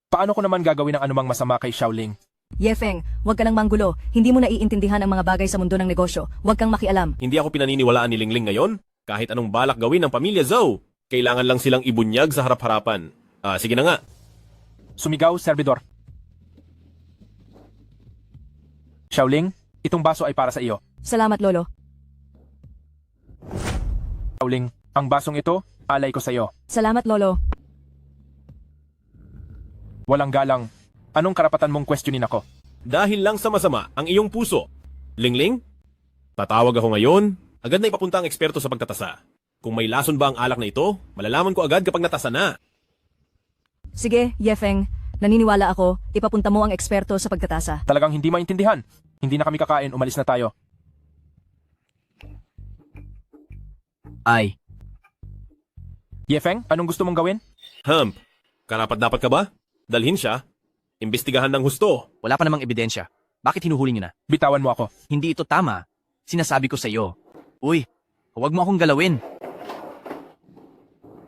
Paano ko naman gagawin ang anumang masama kay Xiaoling? Yefeng, huwag ka nang manggulo. Hindi mo naiintindihan ang mga bagay sa mundo ng negosyo. Huwag kang makialam. Hindi ako pinaniniwalaan ni Lingling ngayon. Kahit anong balak gawin ng pamilya Zhou, kailangan lang silang ibunyag sa harap-harapan. Sige na nga. Sumigaw, servidor. Xiaoling, itong baso ay para sa iyo. Salamat, Lolo. Xiaoling, ang basong ito, alay ko sa iyo. Salamat, Lolo. Walang galang. Anong karapatan mong questionin ako? Dahil lang sa masama ang iyong puso. Lingling, tatawag ako ngayon. Agad na ipapunta ang eksperto sa pagtatasa. Kung may lason ba ang alak na ito, malalaman ko agad kapag natasa na. Sige, Yefeng. Naniniwala ako, ipapunta mo ang eksperto sa pagtatasa. Talagang hindi maintindihan. Hindi na kami kakain, umalis na tayo. Ay. Yefeng, anong gusto mong gawin? Karapat-dapat ka ba? Dalhin siya. Imbestigahan ng husto. Wala pa namang ebidensya. Bakit hinuhuli niyo na? Bitawan mo ako. Hindi ito tama. Sinasabi ko sa iyo. Uy, huwag mo akong galawin.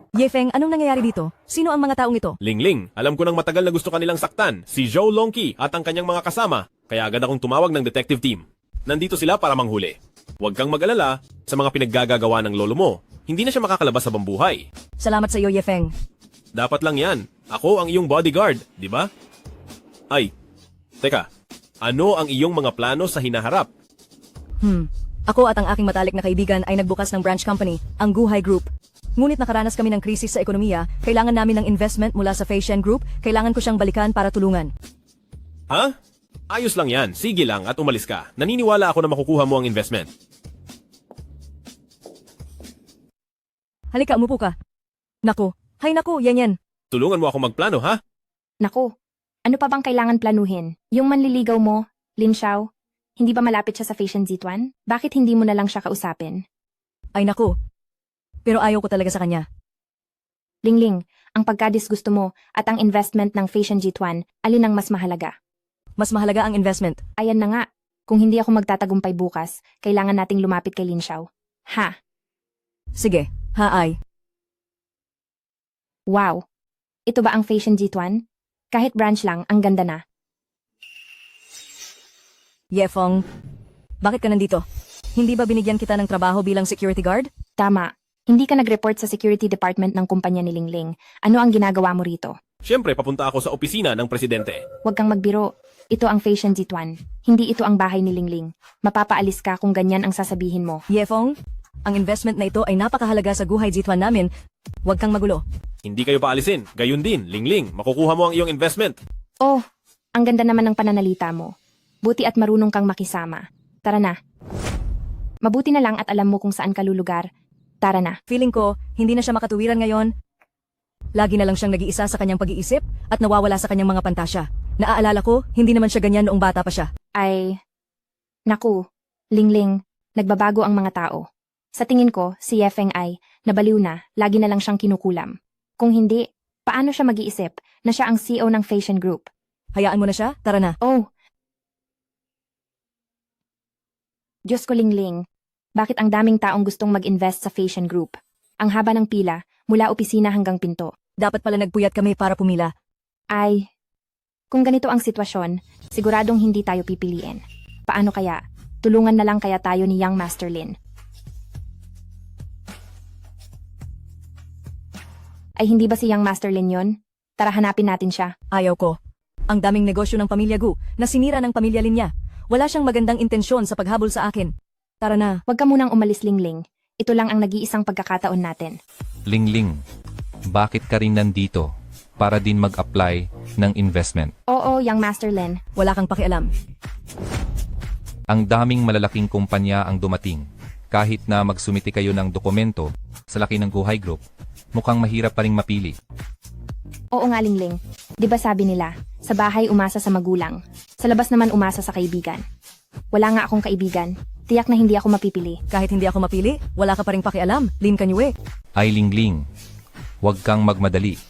Yefeng, anong nangyayari dito? Sino ang mga taong ito? Lingling, alam ko nang matagal na gusto kanilang saktan, si Zhou Longqi at ang kanyang mga kasama, kaya agad akong tumawag ng detective team. Nandito sila para manghuli. Huwag kang mag-alala sa mga pinaggagawa ng lolo mo. Hindi na siya makakalabas sa bambuhay. Salamat sa iyo, Yefeng. Dapat lang yan. Ako ang iyong bodyguard, di ba? Ay, teka. Ano ang iyong mga plano sa hinaharap? Ako at ang aking matalik na kaibigan ay nagbukas ng branch company, ang Guhai Group. Ngunit nakaranas kami ng krisis sa ekonomiya, kailangan namin ng investment mula sa Feishen Group, kailangan ko siyang balikan para tulungan. Ha? Ayos lang yan. Sige lang at umalis ka. Naniniwala ako na makukuha mo ang investment. Halika, umupo ka. Naku, yan. Tulungan mo ako magplano, ha? Naku, ano pa bang kailangan planuhin? Yung manliligaw mo, Lin Xiao, hindi ba malapit siya sa Fashion Z1? Bakit hindi mo na lang siya kausapin? Ay naku, Pero ayaw ko talaga sa kanya. Lingling, ang pagkadisgusto mo at ang investment ng Fashion G1, alin ang mas mahalaga? Mas mahalaga ang investment. Ayan na nga. Kung hindi ako magtatagumpay bukas, kailangan nating lumapit kay Lin Xiao. Ha? Sige, haay. Wow. Ito ba ang Fashion G1? Kahit branch lang, ang ganda na. Yefong, bakit ka nandito? Hindi ba binigyan kita ng trabaho bilang security guard? Tama. Hindi ka nag-report sa security department ng kumpanya ni Lingling. Ano ang ginagawa mo rito? Siyempre, papunta ako sa opisina ng presidente. Huwag kang magbiro. Ito ang Fashion G1. Hindi ito ang bahay ni Lingling. Mapapaalis ka kung ganyan ang sasabihin mo. Yefong, ang investment na ito ay napakahalaga sa guhay G1 namin. Huwag kang magulo. Hindi kayo paalisin. Gayun din, Lingling, makukuha mo ang iyong investment. Oh, ang ganda naman ng pananalita mo. Buti at marunong kang makisama. Tara na. Mabuti na lang at alam mo kung saan ka lulugar. Tara na. Feeling ko, hindi na siya makatuwiran ngayon. Lagi na lang siyang nag-iisa sa kanyang pag-iisip at nawawala sa kanyang mga pantasya. Naaalala ko, hindi naman siya ganyan noong bata pa siya. Ay, naku, Lingling, nagbabago ang mga tao. Sa tingin ko, si Yefeng ay, nabaliw na, lagi na lang siyang kinukulam. Kung hindi, paano siya mag-iisip na siya ang CEO ng Fashion Group? Hayaan mo na siya, tara na. Oh. Diyos ko Lingling, bakit ang daming taong gustong mag-invest sa Fashion Group? Ang haba ng pila, mula opisina hanggang pinto. Dapat pala nagpuyat kami para pumila. Ay, kung ganito ang sitwasyon, siguradong hindi tayo pipiliin. Paano kaya? Tulungan na lang kaya tayo ni Young Master Lin. Ay hindi ba si Young Master Lin yon? Tara hanapin natin siya. Ayaw ko. Ang daming negosyo ng pamilya Gu na sinira ng pamilya Lin niya. Wala siyang magandang intensyon sa paghabol sa akin. Tara na. Huwag ka munang umalis Lingling. Ito lang ang nag-iisang pagkakataon natin. Lingling, bakit ka rin nandito? Para din mag-apply ng investment. Oo, Young Master Lin. Wala kang pakialam. Ang daming malalaking kumpanya ang dumating. Kahit na magsumiti kayo ng dokumento sa laki ng Guhay Group, mukhang mahirap pa ring mapili. Oo nga Lingling. Di ba sabi nila, sa bahay umasa sa magulang, sa labas naman umasa sa kaibigan. Wala nga akong kaibigan. Tiyak na hindi ako mapipili. Kahit hindi ako mapili, wala ka pa ring pakialam. Lin Kanyue. Ay Lingling, huwag kang magmadali.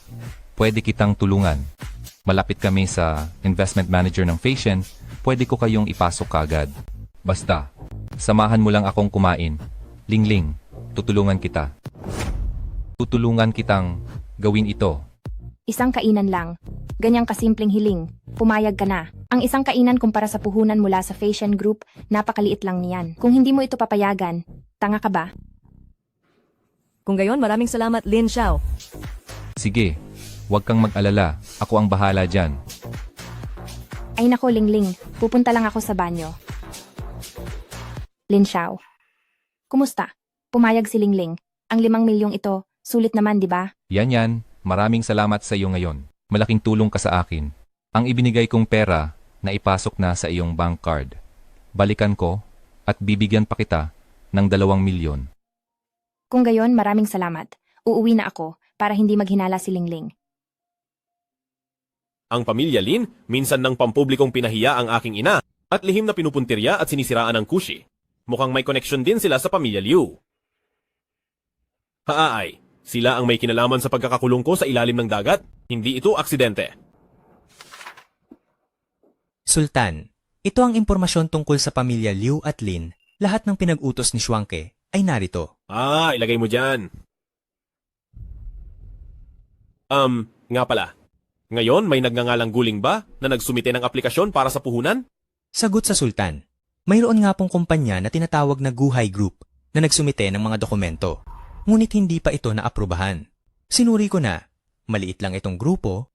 Pwede kitang tulungan. Malapit kami sa investment manager ng Fashion, pwede ko kayong ipasok kaagad. Basta, samahan mo lang akong kumain. Lingling, tutulungan kita. Tutulungan kitang gawin ito. Isang kainan lang. Ganyang kasimpleng hiling. Pumayag ka na. Ang isang kainan kumpara sa puhunan mula sa Fashion Group, napakaliit lang niyan. Kung hindi mo ito papayagan, tanga ka ba? Kung gayon, maraming salamat Lin Xiao. Sige, huwag kang mag-alala. Ako ang bahala dyan. Ay nako Lingling, pupunta lang ako sa banyo. Lin Xiao. Kumusta? Pumayag si Lingling. Ang 5 milyong ito, sulit naman di ba? Yan. Maraming salamat sa iyo ngayon. Malaking tulong ka sa akin. Ang ibinigay kong pera na ipasok na sa iyong bank card. Balikan ko at bibigyan pa kita ng 2 milyon. Kung gayon, maraming salamat. Uuwi na ako para hindi maghinala si Lingling. Ang pamilya Lin, minsan ng pampublikong pinahiya ang aking ina at lihim na pinupuntirya at sinisiraan ng kushi. Mukhang may connection din sila sa pamilya Liu. Haay, sila ang may kinalaman sa pagkakakulong ko sa ilalim ng dagat. Hindi ito aksidente. Sultan, ito ang impormasyon tungkol sa pamilya Liu at Lin. Lahat ng pinag-utos ni Shuangke ay narito. Ilagay mo dyan. Nga pala. Ngayon, may nagngangalang guling ba na nagsumite ng aplikasyon para sa puhunan? Sagot sa Sultan, mayroon nga pong kumpanya na tinatawag na Guhay Group na nagsumite ng mga dokumento. Ngunit hindi pa ito naaprubahan. Sinuri ko na, maliit lang itong grupo,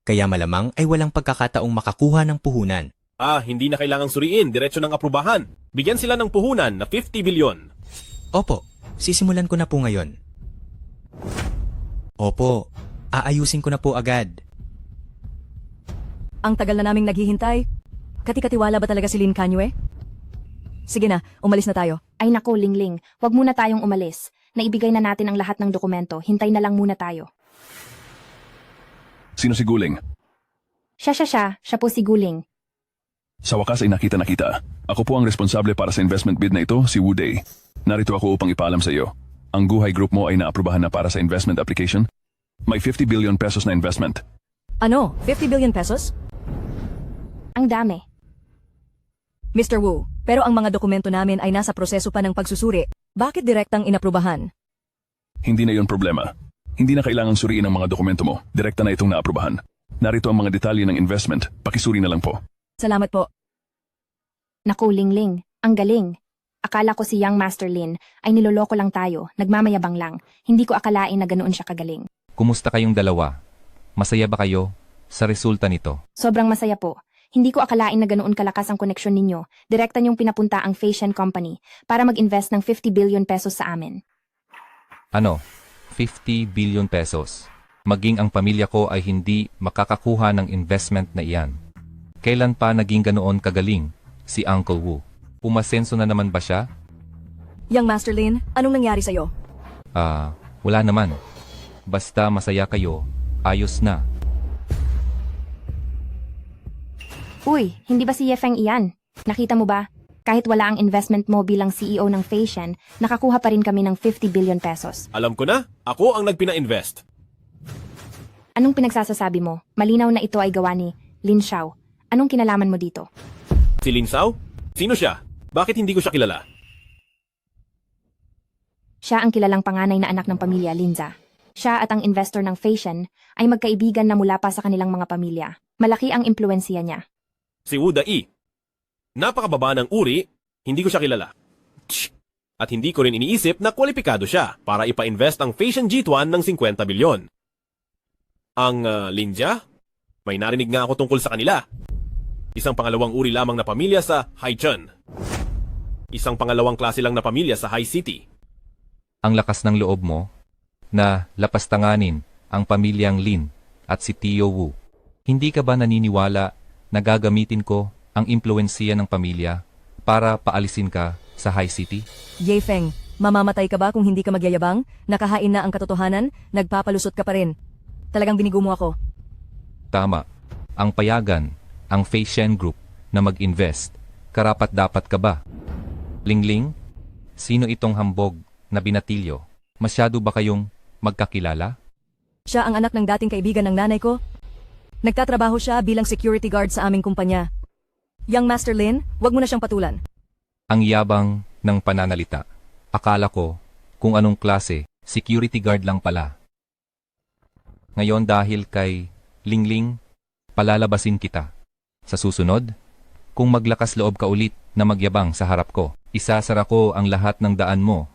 kaya malamang ay walang pagkakataong makakuha ng puhunan. Hindi na kailangang suriin, diretso ng aprubahan. Bigyan sila ng puhunan na 50 bilyon. Opo, sisimulan ko na po ngayon. Opo, aayusin ko na po agad. Ang tagal na naming naghihintay. Kati-katiwala ba talaga si Lin Kanyue? Sige na, umalis na tayo. Ay nako Lingling, wag muna tayong umalis. Naibigay na natin ang lahat ng dokumento, hintay na lang muna tayo. Sino si Guling? Siya po si Guling. Sa wakas ay nakita. Ako po ang responsable para sa investment bid na ito, si Wu Dei. Narito ako upang ipaalam sa iyo. ang Guhay Group mo ay naaprubahan na para sa investment application? May 50 billion pesos na investment. Ano? 50 billion pesos? Ang dami. Mr. Wu, pero ang mga dokumento namin ay nasa proseso pa ng pagsusuri. Bakit direktang inaprubahan? Hindi na yon problema. Hindi na kailangang suriin ang mga dokumento mo. Direkta na itong naaprubahan. Narito ang mga detalye ng investment. Pakisuri na lang po. Salamat po. Naku, Lingling, ang galing. Akala ko si Young Master Lin ay niloloko lang tayo, nagmamayabang lang. Hindi ko akalain na ganoon siya kagaling. Kumusta kayong dalawa? Masaya ba kayo sa resulta nito? Sobrang masaya po. Hindi ko akalain na ganoon kalakas ang koneksyon ninyo. Direkta niyong pinapunta ang Fashion Company para mag-invest ng 50 billion pesos sa amin. Ano? 50 billion pesos. Maging ang pamilya ko ay hindi makakakuha ng investment na iyan. Kailan pa naging ganoon kagaling si Uncle Wu? Umasenso na naman ba siya? Young Master Lin, anong nangyari sa'yo? Wala naman. Basta masaya kayo, ayos na. Uy, hindi ba si Yefeng iyan? Nakita mo ba? Kahit wala ang investment mo bilang CEO ng Fashion, nakakuha pa rin kami ng 50 billion pesos. Alam ko na, ako ang nagpina-invest. Anong pinagsasasabi mo? Malinaw na ito ay gawa ni Lin Xiao. Anong kinalaman mo dito? Si Lin Sao? Sino siya? Bakit hindi ko siya kilala? Siya ang kilalang panganay na anak ng pamilya Linza. Siya at ang investor ng Fashion ay magkaibigan na mula pa sa kanilang mga pamilya. Malaki ang impluensya niya. Si Wu Dai. Napakababa ng uri, hindi ko siya kilala. At hindi ko rin iniisip na kwalipikado siya para ipa-invest ang Fashion G1 ng 50 bilyon. Ang Linja? May narinig nga ako tungkol sa kanila. Isang pangalawang uri lamang na pamilya sa Haichun. Isang pangalawang klase lang na pamilya sa High City. Ang lakas ng loob mo na lapastanganin ang pamilyang Lin at si Tio Wu. Hindi ka ba naniniwala na gagamitin ko ang impluensya ng pamilya para paalisin ka sa High City? Yefeng, mamamatay ka ba kung hindi ka magyayabang? Nakahain na ang katotohanan, nagpapalusot ka pa rin. Talagang binigo mo ako. Tama. Ang payagan, ang Fashion Group na mag-invest, karapat-dapat ka ba? Lingling, sino itong hambog na binatilyo? Masyado ba kayong magkakilala? Siya ang anak ng dating kaibigan ng nanay ko. Nagtatrabaho siya bilang security guard sa aming kumpanya. Young Master Lin, wag mo na siyang patulan. Ang yabang ng pananalita. Akala ko kung anong klase, security guard lang pala. Ngayon dahil kay Lingling, palalabasin kita. Sa susunod, kung maglakas loob ka ulit na magyabang sa harap ko, isasara ko ang lahat ng daan mo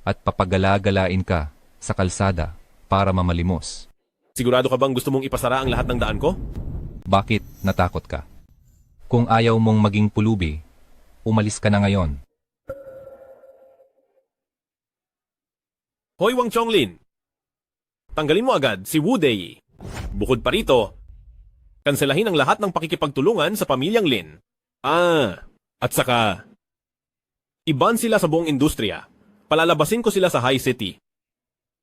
at papagala-galain ka sa kalsada para mamalimos. Sigurado ka bang gusto mong ipasara ang lahat ng daan ko? Bakit natakot ka? Kung ayaw mong maging pulubi, umalis ka na ngayon. Hoy Wang Chonglin! Tanggalin mo agad si Wu Dai. Bukod pa rito, kanselahin ang lahat ng pakikipagtulungan sa pamilyang Lin. At saka, iban sila sa buong industriya. Palalabasin ko sila sa High City.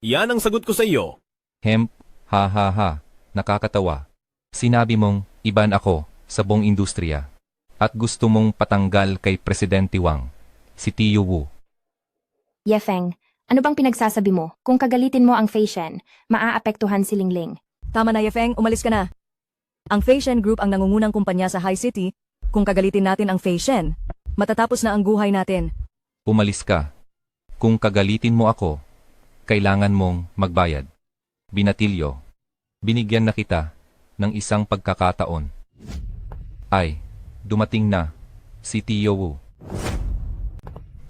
Yan ang sagot ko sa iyo. Ha ha ha, nakakatawa. Sinabi mong iban ako sa buong industriya at gusto mong patanggal kay Presidente Wang, si Tio Wu. Yefeng, ano bang pinagsasabi mo? Kung kagalitin mo ang Fashion, maaapektuhan si Lingling. Tama na Yefeng, umalis ka na. Ang Fashion Group ang nangungunang kumpanya sa High City. Kung kagalitin natin ang Fashion, matatapos na ang guhay natin. Umalis ka. Kung kagalitin mo ako, kailangan mong magbayad. Binatilyo, binigyan na kita ng isang pagkakataon. Ay, dumating na si Tio Wu.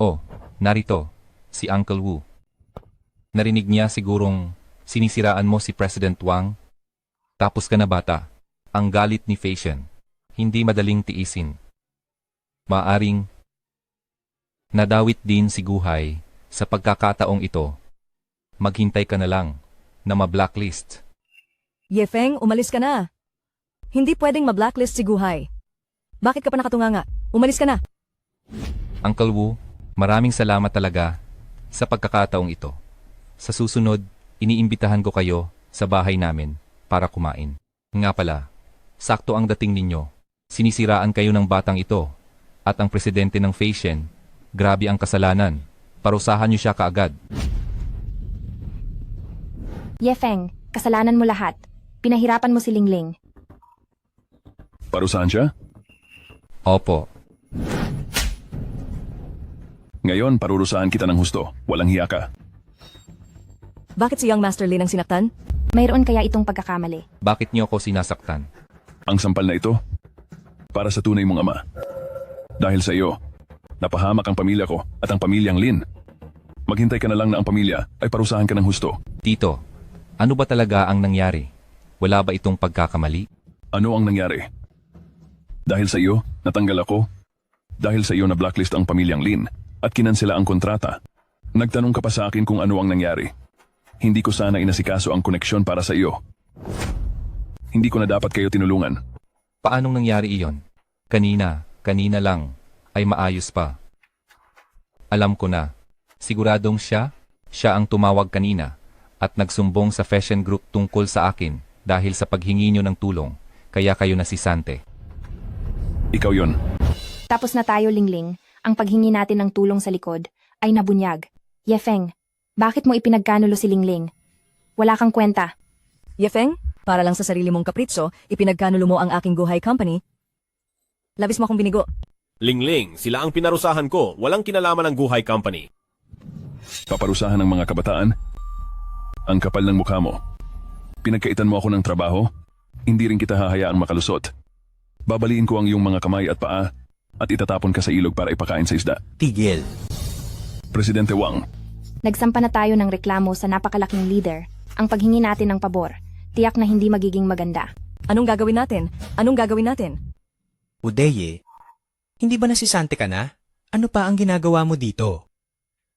Oh, narito si Uncle Wu. Narinig niya sigurong sinisiraan mo si President Wang. Tapos ka na bata. Ang galit ni Fashion, hindi madaling tiisin. Maaring nadawit din si Guhay sa pagkakataong ito. Maghintay ka na lang na ma-blacklist. Yefeng, umalis ka na. Hindi pwedeng ma-blacklist si Guhay. Bakit ka pa nakatunganga? Umalis ka na. Uncle Wu, maraming salamat talaga sa pagkakataong ito. Sa susunod, iniimbitahan ko kayo sa bahay namin para kumain. Nga pala, sakto ang dating ninyo. Sinisiraan kayo ng batang ito at ang presidente ng Fashion. Grabe ang kasalanan. Parusahan niyo siya kaagad. Ye Feng, kasalanan mo lahat. Pinahirapan mo si Lingling. Parusahan siya? Opo. Ngayon, parurusahan kita ng husto. Walang hiya ka. Bakit si Young Master Lin ang sinaktan? Mayroon kaya itong pagkakamali. Bakit niyo ako sinasaktan? Ang sampal na ito, para sa tunay mong ama. Dahil sa iyo, napahamak ang pamilya ko at ang pamilyang Lin. Maghintay ka na lang na ang pamilya ay parusahan ka ng husto. Tito, ano ba talaga ang nangyari? Wala ba itong pagkakamali? Ano ang nangyari? Dahil sa iyo, natanggal ako. Dahil sa iyo na blacklist ang pamilyang Lin at kinansela ang kontrata. Nagtanong ka pa sa akin kung ano ang nangyari. Hindi ko sana inasikaso ang koneksyon para sa iyo. Hindi ko na dapat kayo tinulungan. Paanong nangyari iyon? Kanina lang, ay maayos pa. Alam ko na, siguradong siya ang tumawag kanina at nagsumbong sa fashion group tungkol sa akin dahil sa paghingi niyo ng tulong, kaya kayo nasisante. Ikaw yon. Tapos na tayo, Lingling. Ang paghingi natin ng tulong sa likod ay nabunyag. Ye Feng, bakit mo ipinagkanulo si Lingling? Wala kang kwenta. Ye Feng, para lang sa sarili mong kapritso, ipinagkanulo mo ang aking Guhay Company. Labis mo akong binigo. Lingling, sila ang pinarusahan ko. Walang kinalaman ng Guhay Company. Paparusahan ng mga kabataan? Ang kapal ng mukha mo. Pinagkaitan mo ako ng trabaho? Hindi rin kita hahayaang makalusot. Babaliin ko ang iyong mga kamay at paa at itatapon ka sa ilog para ipakain sa isda. Tigil. Presidente Wang, Nagsampa na tayo ng reklamo sa napakalaking leader. Ang paghingi natin ng pabor, tiyak na hindi magiging maganda. Anong gagawin natin? Anong gagawin natin? Udeye, hindi ba nasisante ka na? Ano pa ang ginagawa mo dito?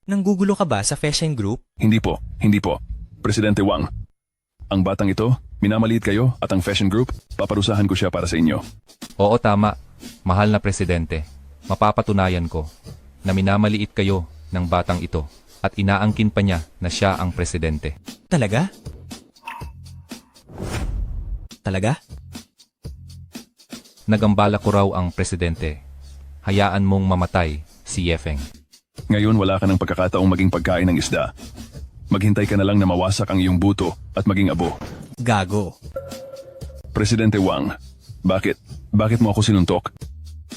Nanggugulo ka ba sa fashion group? Hindi po. Presidente Wang, ang batang ito, minamaliit kayo at ang fashion group, paparusahan ko siya para sa inyo. Oo, tama. Mahal na presidente, mapapatunayan ko na minamaliit kayo ng batang ito at inaangkin pa niya na siya ang presidente. Talaga? Talaga? Nagambala ko raw ang presidente. Hayaan mong mamatay si Ye Feng. Ngayon wala ka ng pagkakataong maging pagkain ng isda. Maghintay ka na lang na mawasak ang iyong buto at maging abo. Gago. Presidente Wang, bakit? Bakit mo ako sinuntok?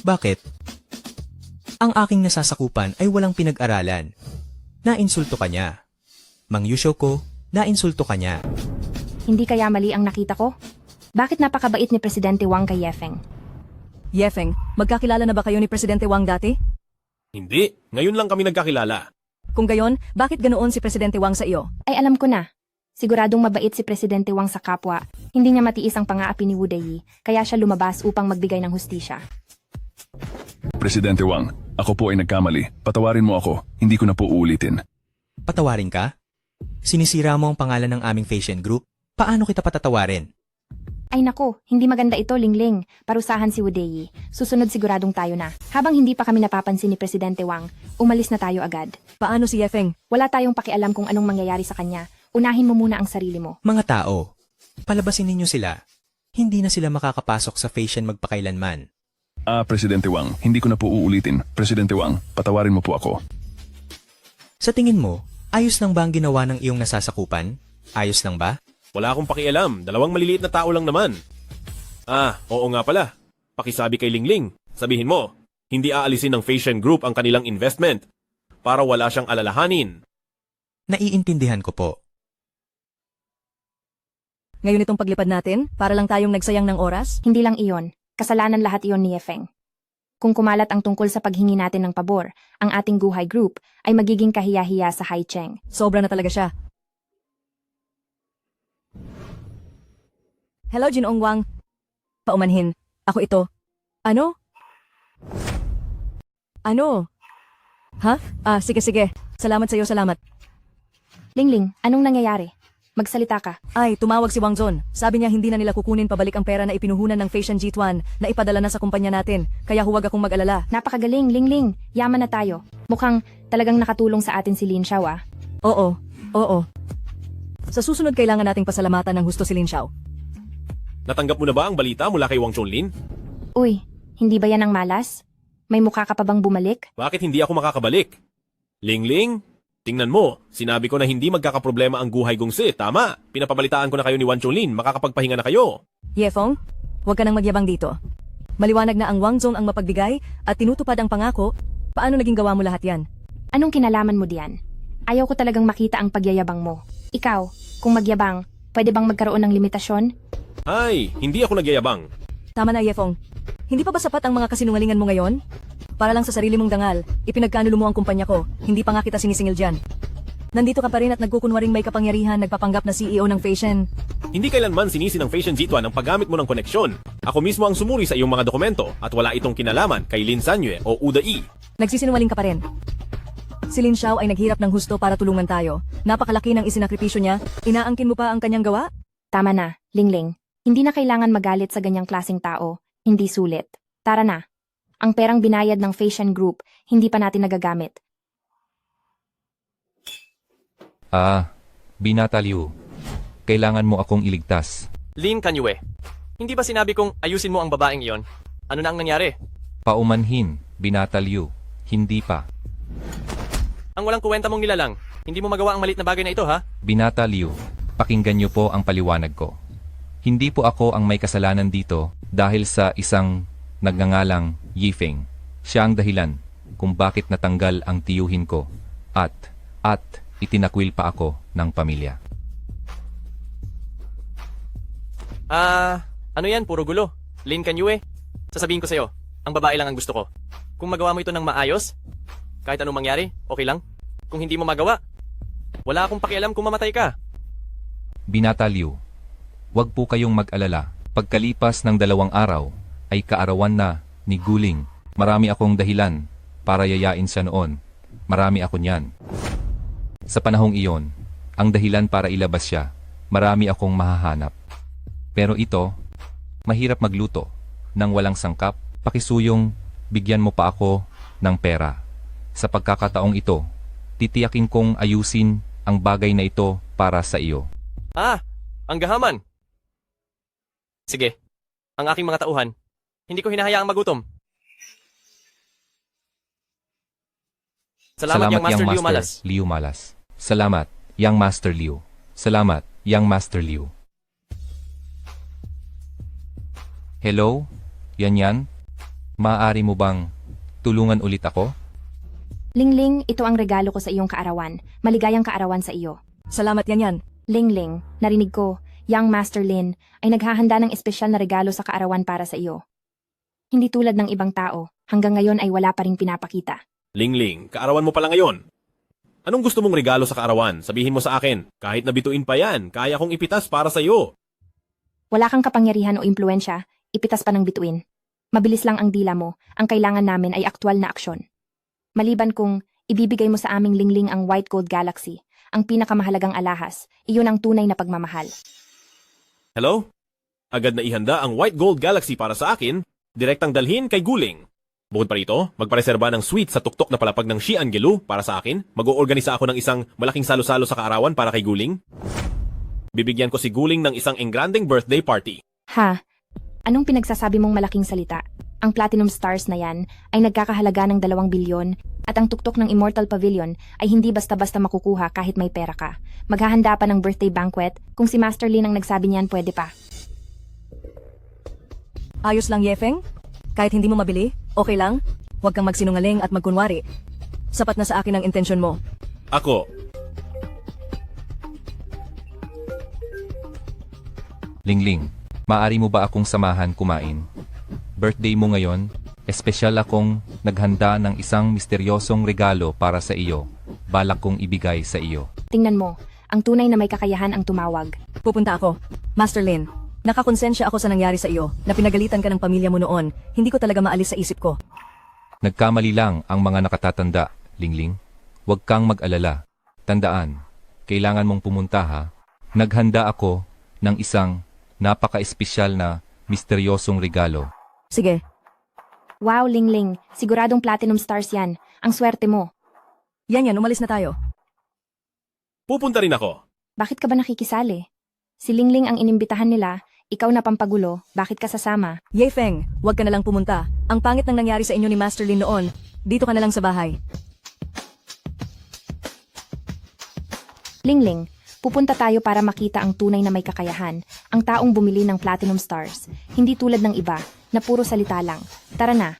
Bakit? Ang aking nasasakupan ay walang pinag-aralan. Nainsulto ka niya. Mang Yusho ko, nainsulto ka niya. Hindi kaya mali ang nakita ko? Bakit napakabait ni Presidente Wang kay Ye Feng? Ye Feng, magkakilala na ba kayo ni Presidente Wang dati? Hindi. Ngayon lang kami nagkakilala. Kung gayon, bakit ganoon si Presidente Wang sa iyo? Ay alam ko na. Siguradong mabait si Presidente Wang sa kapwa. Hindi niya matiis ang pang-aapi ni Wu Dei, kaya siya lumabas upang magbigay ng hustisya. Presidente Wang, ako po ay nagkamali. Patawarin mo ako. Hindi ko na po uulitin. Patawarin ka? Sinisira mo ang pangalan ng aming fashion group? Paano kita patatawarin? Ay nako, hindi maganda ito, Lingling. Parusahan si Wu Dei. Susunod siguradong tayo na. Habang hindi pa kami napapansin ni Presidente Wang, umalis na tayo agad. Paano si Ye Feng? Wala tayong pakialam kung anong mangyayari sa kanya. Unahin mo muna ang sarili mo. Mga tao, palabasin ninyo sila. Hindi na sila makakapasok sa fashion magpakailanman. Presidente Wang, hindi ko na po uulitin. Presidente Wang, patawarin mo po ako. Sa tingin mo, ayos lang ba ang ginawa ng iyong nasasakupan? Ayos lang ba? Wala akong pakialam. 2 maliliit na tao lang naman. Oo nga pala. Pakisabi kay Lingling. Sabihin mo, hindi aalisin ng fashion group ang kanilang investment para wala siyang alalahanin. Naiintindihan ko po. Ngayon itong paglipad natin, para lang tayong nagsayang ng oras? Hindi lang iyon. Kasalanan lahat iyon ni Ye Feng. Kung kumalat ang tungkol sa paghingi natin ng pabor, ang ating Guhay Group ay magiging kahiya-hiya sa Haicheng. Sobra na talaga siya. Hello, Jinong Wang. Paumanhin. Ako ito. Ano? Ha? Sige. Salamat sa'yo, salamat. Lingling, anong nangyayari? Magsalita ka. Ay, tumawag si Wang Zon. Sabi niya hindi na nila kukunin pabalik ang pera na ipinuhunan ng Fashion Jituan na ipadala na sa kumpanya natin. Kaya huwag akong mag-alala. Napakagaling, Lingling. Yaman na tayo. Mukhang talagang nakatulong sa atin si Lin Xiao, ah. Oo. Sa susunod kailangan nating pasalamatan ng husto si Lin Xiao. Natanggap mo na ba ang balita mula kay Wang Chonlin? Uy, hindi ba yan ang malas? May mukha ka pa bang bumalik? Bakit hindi ako makakabalik? Lingling, Tingnan mo, sinabi ko na hindi magkakaproblema ang Guhay Gongsi, tama? Pinapabalitaan ko na kayo ni Wan Chonlin, makakapagpahinga na kayo. Yefeng, huwag ka nang magyabang dito. Maliwanag na ang Wang Zong ang mapagbigay at tinutupad ang pangako. Paano naging gawa mo lahat yan? Anong kinalaman mo diyan? Ayaw ko talagang makita ang pagyayabang mo. Ikaw, kung magyabang, pwede bang magkaroon ng limitasyon? Ay, hindi ako nagyayabang. Tama na, Yefeng. Hindi pa ba sapat ang mga kasinungalingan mo ngayon? Para lang sa sarili mong dangal, ipinagkanulo mo ang kumpanya ko. Hindi pa nga kita sinisingil dyan. Nandito ka pa rin at nagkukunwaring may kapangyarihan, nagpapanggap na CEO ng Fashion. Hindi kailanman sinisi ng Fashion Jituan ang paggamit mo ng koneksyon. Ako mismo ang sumuri sa iyong mga dokumento at wala itong kinalaman kay Lin Sanyue o Uda E. Nagsisinungaling ka pa rin. Si Lin Xiao ay naghirap ng husto para tulungan tayo. Napakalaki ng isinakripisyo niya. Inaangkin mo pa ang kanyang gawa? Tama na, Lingling. Hindi na kailangan magalit sa ganyang klaseng tao. Hindi sulit. Tara na. Ang perang binayad ng Fashion Group, hindi pa natin nagagamit. Binata Liu. Kailangan mo akong iligtas. Lin Kanyue, hindi ba sinabi kong ayusin mo ang babaeng iyon? Ano na ang nangyari? Paumanhin, Binata Liu. Hindi pa. Ang walang kuwenta mong nilalang. Hindi mo magawa ang malit na bagay na ito, ha? Binata Liu, pakinggan niyo po ang paliwanag ko. Hindi po ako ang may kasalanan dito dahil sa isang nagngangalang Yifeng. Siya ang dahilan kung bakit natanggal ang tiyuhin ko at itinakwil pa ako ng pamilya. Ano yan? Puro gulo. Lin Kanyue, sasabihin ko sa'yo, ang babae lang ang gusto ko. Kung magawa mo ito ng maayos, kahit anong mangyari, okay lang. Kung hindi mo magawa, wala akong pakialam kung mamatay ka. Binata Liu, huwag po kayong mag-alala. Pagkalipas ng 2 araw, ay kaarawan na ni Guling. Marami akong dahilan para yayain siya noon. Marami ako niyan. Sa panahong iyon, ang dahilan para ilabas siya, marami akong mahahanap. Pero ito, mahirap magluto. Nang walang sangkap, pakisuyong bigyan mo pa ako ng pera. Sa pagkakataong ito, titiyakin kong ayusin ang bagay na ito para sa iyo. Ang gahaman. Sige, ang aking mga tauhan, hindi ko hinahayaang magutom. Salamat, Yang Master Liu Malas. Liu Malas. Salamat, Yang Master Liu. Salamat, Yang Master Liu. Hello? Yan? Maaari mo bang tulungan ulit ako? Lingling, ito ang regalo ko sa iyong kaarawan. Maligayang kaarawan sa iyo. Salamat, Yan. Lingling, narinig ko, Young Master Lin ay naghahanda ng espesyal na regalo sa kaarawan para sa iyo. Hindi tulad ng ibang tao, hanggang ngayon ay wala pa ring pinapakita. Lingling, kaarawan mo pala ngayon. Anong gusto mong regalo sa kaarawan? Sabihin mo sa akin. Kahit nabituin pa yan, kaya kong ipitas para sa iyo. Wala kang kapangyarihan o impluensya, ipitas pa ng bituin. Mabilis lang ang dila mo, ang kailangan namin ay aktwal na aksyon. Maliban kung ibibigay mo sa aming Lingling ang White Gold Galaxy, ang pinakamahalagang alahas, iyon ang tunay na pagmamahal. Hello? Agad na ihanda ang White Gold Galaxy para sa akin, direktang dalhin kay Guling. Bukod pa rito, magpareserba ng suite sa tuktok na palapag ng Xi Angelu para sa akin. Mag-oorganisa ako ng isang malaking salo-salo sa kaarawan para kay Guling. Bibigyan ko si Guling ng isang engranding birthday party. Ha? Anong pinagsasabi mong malaking salita? Ang Platinum Stars na yan ay nagkakahalaga ng 2 bilyon at ang tuktok ng Immortal Pavilion ay hindi basta-basta makukuha kahit may pera ka. Maghahanda pa ng birthday banquet, kung si Master Lin ang nagsabi niyan pwede pa. Ayos lang, Yefeng? Kahit hindi mo mabili, okay lang? Huwag kang magsinungaling at magkunwari. Sapat na sa akin ang intensyon mo. Ako. Lingling, maaari mo ba akong samahan kumain? Birthday mo ngayon, espesyal akong naghanda ng isang misteryosong regalo para sa iyo. Balak kong ibigay sa iyo. Tingnan mo, ang tunay na may kakayahan ang tumawag. Pupunta ako. Master Lin, nakakonsensya ako sa nangyari sa iyo, na pinagalitan ka ng pamilya mo noon. Hindi ko talaga maalis sa isip ko. Nagkamali lang ang mga nakatatanda, Lingling. Huwag kang mag-alala. Tandaan, kailangan mong pumunta ha. Naghanda ako ng isang napaka-espesyal na misteryosong regalo. Sige. Wow, Lingling. Siguradong Platinum Stars yan. Ang swerte mo. Yan, umalis na tayo. Pupunta rin ako. Bakit ka ba nakikisali? Si Lingling ang inimbitahan nila, ikaw na pampagulo, bakit ka sasama? Yefeng, huwag ka na lang pumunta. Ang pangit ng nangyari sa inyo ni Master Lin noon. Dito ka na lang sa bahay. Lingling, pupunta tayo para makita ang tunay na may kakayahan, ang taong bumili ng Platinum Stars. Hindi tulad ng iba, na puro salita lang. Tara na.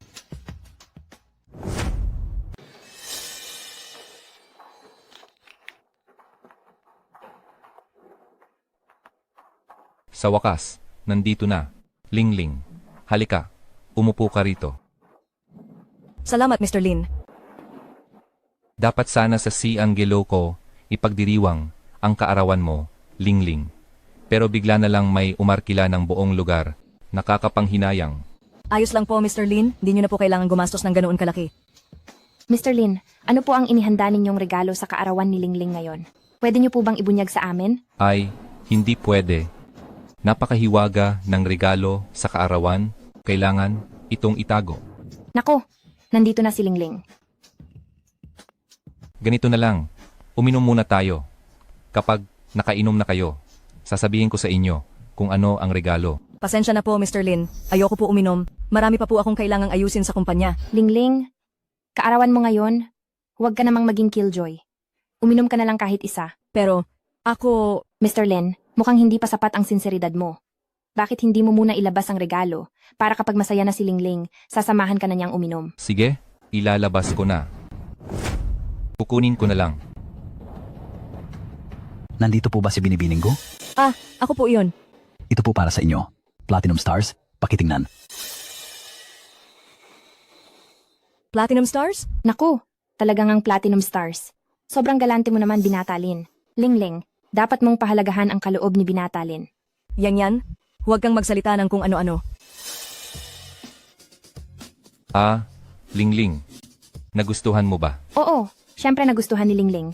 Sa wakas, nandito na. Lingling, halika. Umupo ka rito. Salamat, Mr. Lin. Dapat sana sa si Angelo ko ipagdiriwang ang kaarawan mo, Lingling. Pero bigla na lang may umarkila ng buong lugar. Nakakapanghinayang. Ayos lang po, Mr. Lin. Di nyo na po kailangan gumastos ng ganoon kalaki. Mr. Lin, ano po ang inihanda ninyong regalo sa kaarawan ni Lingling ngayon? Pwede niyo po bang ibunyag sa amin? Ay, hindi pwede. Napakahiwaga ng regalo sa kaarawan. Kailangan itong itago. Nako, nandito na si Lingling. Ganito na lang. Uminom muna tayo. Kapag nakainom na kayo, sasabihin ko sa inyo kung ano ang regalo. Pasensya na po, Mr. Lin. Ayoko po uminom. Marami pa po akong kailangang ayusin sa kumpanya. Lingling, kaarawan mo ngayon, huwag ka namang maging killjoy. Uminom ka na lang kahit isa. Pero, ako... Mr. Lin, mukhang hindi pa sapat ang sinseridad mo. Bakit hindi mo muna ilabas ang regalo, para kapag masaya na si Lingling, sasamahan ka na niyang uminom? Sige, ilalabas ko na. Kukunin ko na lang. Nandito po ba si Binibining Gu? Ah, ako po iyon. Ito po para sa inyo. Platinum Stars, pakitingnan. Platinum Stars? Naku, talagang ang Platinum Stars. Sobrang galante mo naman, Binatalin. Lingling, dapat mong pahalagahan ang kaloob ni Binatalin. Yan. Huwag kang magsalita ng kung ano-ano. Ah, Lingling. Nagustuhan mo ba? Oo, syempre nagustuhan ni Lingling.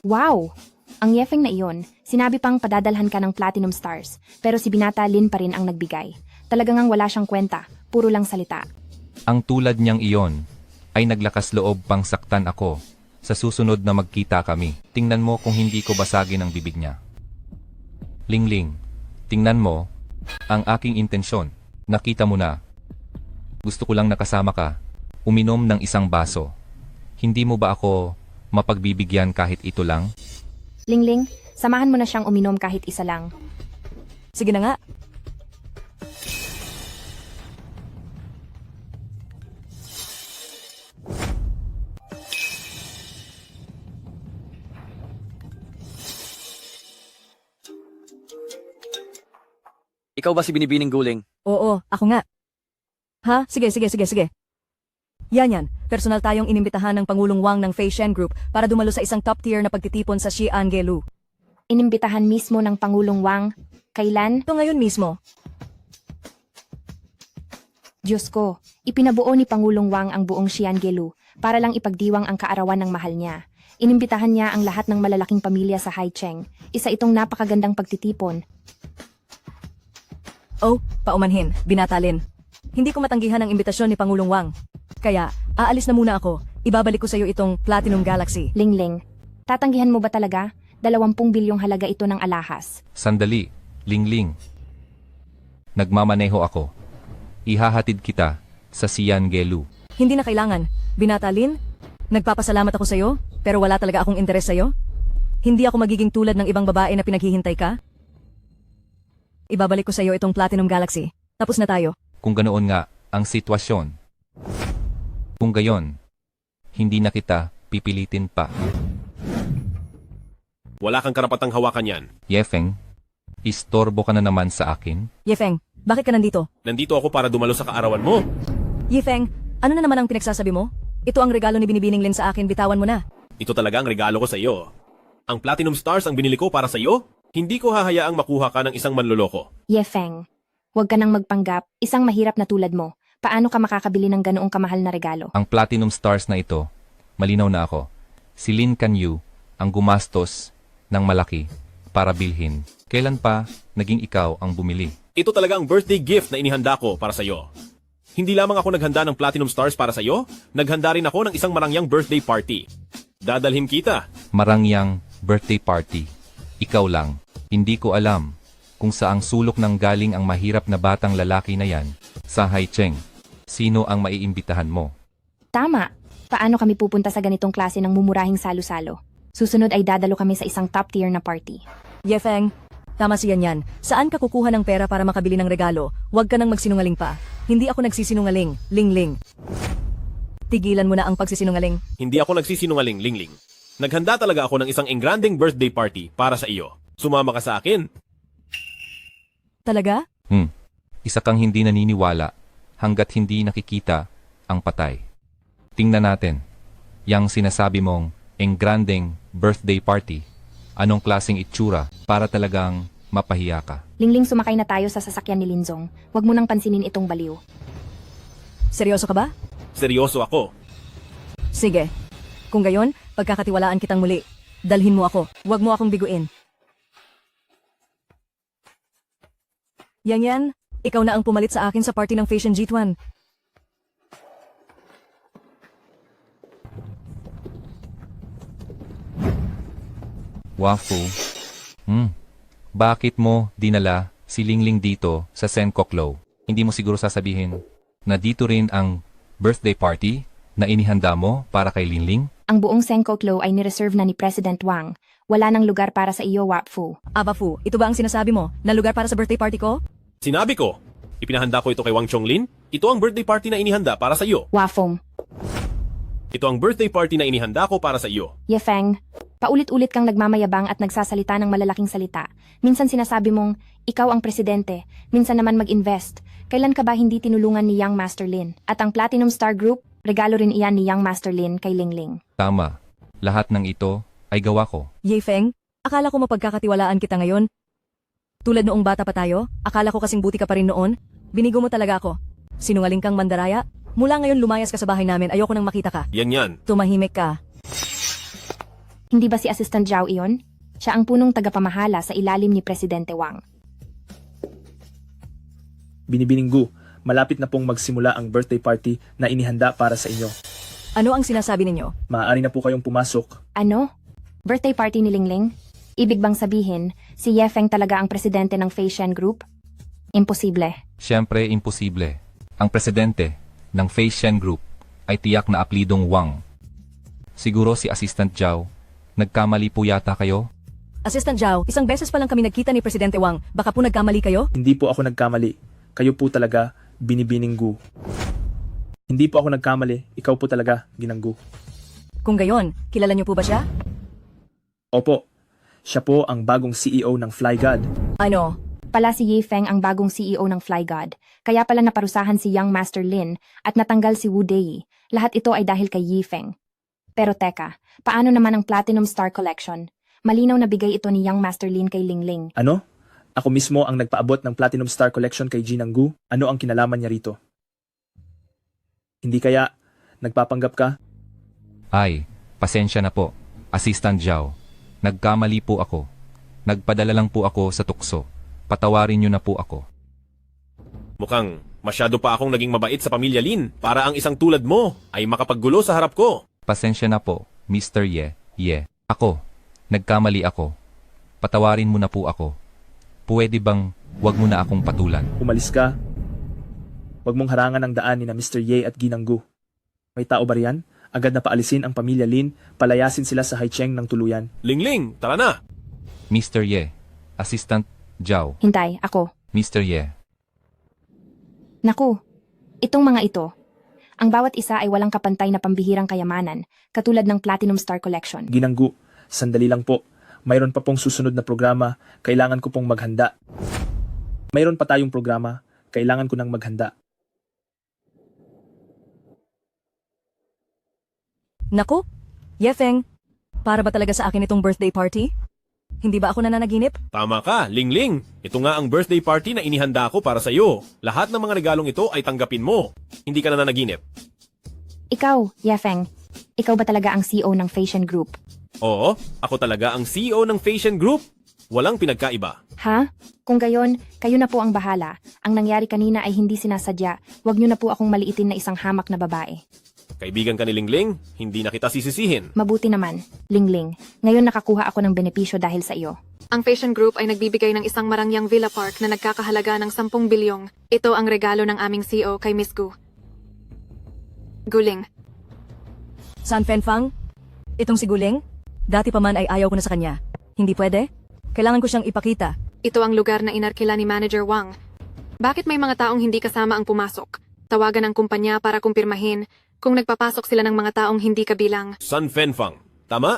Wow! Ang yefeng na iyon, sinabi pang padadalhan ka ng Platinum Stars, pero si Binatalin pa rin ang nagbigay. Talagang ang wala siyang kwenta, puro lang salita. Ang tulad niyang iyon ay naglakas loob pang saktan ako sa susunod na magkita kami. Tingnan mo kung hindi ko basagin ang bibig niya. Lingling, tingnan mo ang aking intensyon. Nakita mo na. Gusto ko lang nakasama ka. Uminom ng isang baso. Hindi mo ba ako mapagbibigyan kahit ito lang? Lingling, samahan mo na siyang uminom kahit isa lang. Sige na nga. Ikaw ba si Binibining Guling? Oo, ako nga. Ha? Sige. Yan. Personal tayong inimbitahan ng Pangulong Wang ng Fei Shen Group para dumalo sa isang top-tier na pagtitipon sa Xi'an-Gelu. Inimbitahan mismo ng Pangulong Wang. Kailan? Ito ngayon mismo. Diyos ko, ipinabuo ni Pangulong Wang ang buong Xi'an-Gelu para lang ipagdiwang ang kaarawan ng mahal niya. Inimbitahan niya ang lahat ng malalaking pamilya sa Haicheng. Isa itong napakagandang pagtitipon. Oh, paumanhin, Binatalin. Hindi ko matanggihan ang imbitasyon ni Pangulong Wang. Kaya, aalis na muna ako. Ibabalik ko sa iyo itong Platinum Galaxy. Lingling, tatanggihan mo ba talaga? 20 bilyong halaga ito ng alahas. Sandali, Lingling. Nagmamaneho ako. Ihahatid kita sa Xi'an-Gelu. Hindi na kailangan. Binatalin, nagpapasalamat ako sa iyo, pero wala talaga akong interes sa iyo. Hindi ako magiging tulad ng ibang babae na pinaghihintay ka. Ibabalik ko sa iyo itong Platinum Galaxy. Tapos na tayo. Kung ganoon nga ang sitwasyon. Kung gayon, hindi na kita pipilitin pa. Wala kang karapatang hawakan yan. Yefeng, istorbo ka na naman sa akin? Yefeng, bakit ka nandito? Nandito ako para dumalo sa kaarawan mo. Yefeng, ano na naman ang pinagsasabi mo? Ito ang regalo ni Binibining Lin sa akin, bitawan mo na. Ito talaga ang regalo ko sa iyo. Ang Platinum Stars ang binili ko para sa iyo? Hindi ko hahayaang makuha ka ng isang manloloko. Yefeng, huwag ka nang magpanggap, isang mahirap na tulad mo. Paano ka makakabili ng ganoong kamahal na regalo? Ang Platinum Stars na ito, malinaw na ako. Si Lin Kanyu ang gumastos ng malaki para bilhin. Kailan pa naging ikaw ang bumili? Ito talaga ang birthday gift na inihanda ko para sa iyo. Hindi lamang ako naghanda ng Platinum Stars para sa iyo, naghanda rin ako ng isang marangyang birthday party. Dadalhin kita. Marangyang birthday party. Ikaw lang. Hindi ko alam kung saang sulok nang galing ang mahirap na batang lalaki na yan. Sa Haicheng, sino ang maiimbitahan mo? Tama. Paano kami pupunta sa ganitong klase ng mumurahing salo-salo? Susunod ay dadalo kami sa isang top tier na party. Yefeng, tama siyan yan. Saan ka kukuha ng pera para makabili ng regalo? Huwag ka nang magsinungaling pa. Hindi ako nagsisinungaling, Lingling. Tigilan mo na ang pagsisinungaling. Hindi ako nagsisinungaling, Lingling. Naghanda talaga ako ng isang engranding birthday party para sa iyo. Sumama ka sa akin. Talaga? Isa kang hindi naniniwala hanggat hindi nakikita ang patay. Tingnan natin, yang sinasabi mong engranding birthday party, anong klaseng itsura para talagang mapahiya ka? Lingling, sumakay na tayo sa sasakyan ni Linzong. Huwag mo nang pansinin itong baliw. Seryoso ka ba? Seryoso ako. Sige. Kung gayon, pagkakatiwalaan kitang muli. Dalhin mo ako. Huwag mo akong biguin. Yan, ikaw na ang pumalit sa akin sa party ng Fashion G1. Wafu. Bakit mo dinala si Lingling dito sa Senkoklo? Hindi mo siguro sasabihin na dito rin ang birthday party na inihanda mo para kay Lingling? Ang buong Senkoklo ay nireserve na ni President Wang. Wala nang lugar para sa iyo, Wapfu. Fu, ito ba ang sinasabi mo? Na lugar para sa birthday party ko? Sinabi ko, ipinahanda ko ito kay Wang Chonglin. Ito ang birthday party na inihanda para sa iyo. Wafong. Ito ang birthday party na inihanda ko para sa iyo. Yefeng, paulit-ulit kang nagmamayabang at nagsasalita ng malalaking salita. Minsan sinasabi mong, ikaw ang presidente. Minsan naman mag-invest. Kailan ka ba hindi tinulungan ni Young Master Lin? At ang Platinum Star Group, regalo rin iyan ni Young Master Lin kay Lingling. Tama. Lahat ng ito ay gawa ko. Yefeng, akala ko mapagkakatiwalaan kita ngayon. Tulad noong bata pa tayo, akala ko kasing buti ka pa rin noon. Binigo mo talaga ako. Sinungaling kang mandaraya. Mula ngayon lumayas ka sa bahay namin, ayoko nang makita ka. Yan. Tumahimik ka. Hindi ba si Assistant Zhao iyon? Siya ang punong tagapamahala sa ilalim ni Presidente Wang. Binibininggu, malapit na pong magsimula ang birthday party na inihanda para sa inyo. Ano ang sinasabi ninyo? Maaari na po kayong pumasok. Ano? Birthday party ni Lingling? Ibig bang sabihin, si Yefeng talaga ang presidente ng Fashion Group? Imposible. Siyempre, imposible. Ang presidente ng Fashion Group ay tiyak na aplidong Wang. Siguro si Assistant Zhao, nagkamali po yata kayo? Assistant Zhao, isang beses pa lang kami nagkita ni Presidente Wang. Baka po nagkamali kayo? Hindi po ako nagkamali. Kayo po talaga, binibininggu. Hindi po ako nagkamali. Ikaw po talaga, ginanggu. Kung gayon, kilala niyo po ba siya? Opo. Siya po ang bagong CEO ng Fly God. Ano? Pala si Yefeng ang bagong CEO ng Fly God. Kaya pala naparusahan si Young Master Lin at natanggal si Wu Dei. Lahat ito ay dahil kay Yefeng. Pero teka, paano naman ang Platinum Star Collection? Malinaw na bigay ito ni Young Master Lin kay Lingling. Ano? Ako mismo ang nagpaabot ng Platinum Star Collection kay Jinanggu. Ano ang kinalaman niya rito? Hindi kaya nagpapanggap ka? Ay, pasensya na po, Assistant Zhao. Nagkamali po ako. Nagpadala lang po ako sa tukso. Patawarin niyo na po ako. Mukhang masyado pa akong naging mabait sa pamilya Lin para ang isang tulad mo ay makapaggulo sa harap ko. Pasensya na po, Mr. Ye. Ako, nagkamali ako. Patawarin mo na po ako. Pwede bang wag mo na akong patulan? Umalis ka. Huwag mong harangan ang daan ni na Mr. Ye at Ginanggu. May tao ba riyan? Agad na paalisin ang pamilya Lin, palayasin sila sa Haicheng ng tuluyan. Lingling, tara na! Mr. Ye, Assistant Zhao. Hintay, ako. Mr. Ye. Naku, itong mga ito. Ang bawat isa ay walang kapantay na pambihirang kayamanan, katulad ng Platinum Star Collection. Ginanggu, sandali lang po. Mayroon pa pong susunod na programa, kailangan ko pong maghanda. Mayroon pa tayong programa, kailangan ko nang maghanda. Naku, Yefeng, para ba talaga sa akin itong birthday party? Hindi ba ako nananaginip? Tama ka, Lingling. Ito nga ang birthday party na inihanda ko para sa iyo. Lahat ng mga regalong ito ay tanggapin mo. Hindi ka nananaginip. Ikaw, Yefeng, ikaw ba talaga ang CEO ng Fashion Group? Oo, ako talaga ang CEO ng Fashion Group. Walang pinagkaiba. Ha? Kung gayon, kayo na po ang bahala. Ang nangyari kanina ay hindi sinasadya. Huwag niyo na po akong maliitin na isang hamak na babae. Kaibigan ka ni Lingling, hindi na kita sisisihin. Mabuti naman, Lingling. Ngayon nakakuha ako ng benepisyo dahil sa iyo. Ang Fashion Group ay nagbibigay ng isang marangyang villa park na nagkakahalaga ng 10 bilyong. Ito ang regalo ng aming CEO kay Miss Gu. Guling. San Fenfang? Itong si Guling? Dati pa man ay ayaw ko na sa kanya. Hindi pwede? Kailangan ko siyang ipakita. Ito ang lugar na inarkila ni Manager Wang. Bakit may mga taong hindi kasama ang pumasok? Tawagan ang kumpanya para kumpirmahin kung nagpapasok sila ng mga taong hindi kabilang. Sun Fenfang. Tama?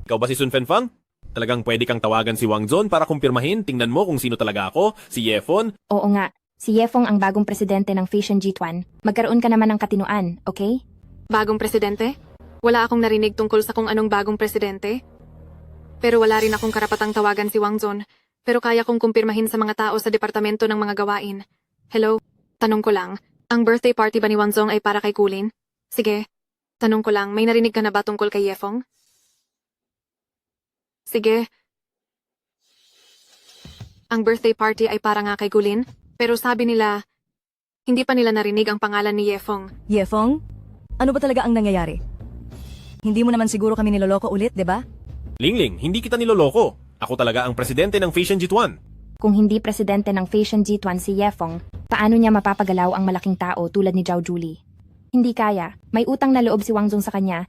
Ikaw ba si Sun Fenfang? Talagang pwede kang tawagan si Wang Zon para kumpirmahin, tingnan mo kung sino talaga ako, si Yefon. Oo nga, si Yefong ang bagong presidente ng Fashion G1. Magkaroon ka naman ng katinuan, okay? Bagong presidente? Wala akong narinig tungkol sa kung anong bagong presidente. Pero wala rin akong karapatang tawagan si Wang Zon. Pero kaya kong kumpirmahin sa mga tao sa Departamento ng Mga Gawain. Hello? Tanong ko lang, ang birthday party ba ni Wang Zon ay para kay Kulin? Sige. Tanong ko lang, may narinig ka na ba tungkol kay Yefong? Sige. Ang birthday party ay para nga kay Kulin, pero sabi nila, hindi pa nila narinig ang pangalan ni Yefong. Yefong? Ano ba talaga ang nangyayari? Hindi mo naman siguro kami niloloko ulit, di ba? Lingling, hindi kita niloloko. Ako talaga ang presidente ng Fashion G1. Kung hindi presidente ng Fashion G1 si Yefong, paano niya mapapagalaw ang malaking tao tulad ni Zhao Juli? Hindi kaya. May utang na loob si Wang Zong sa kanya,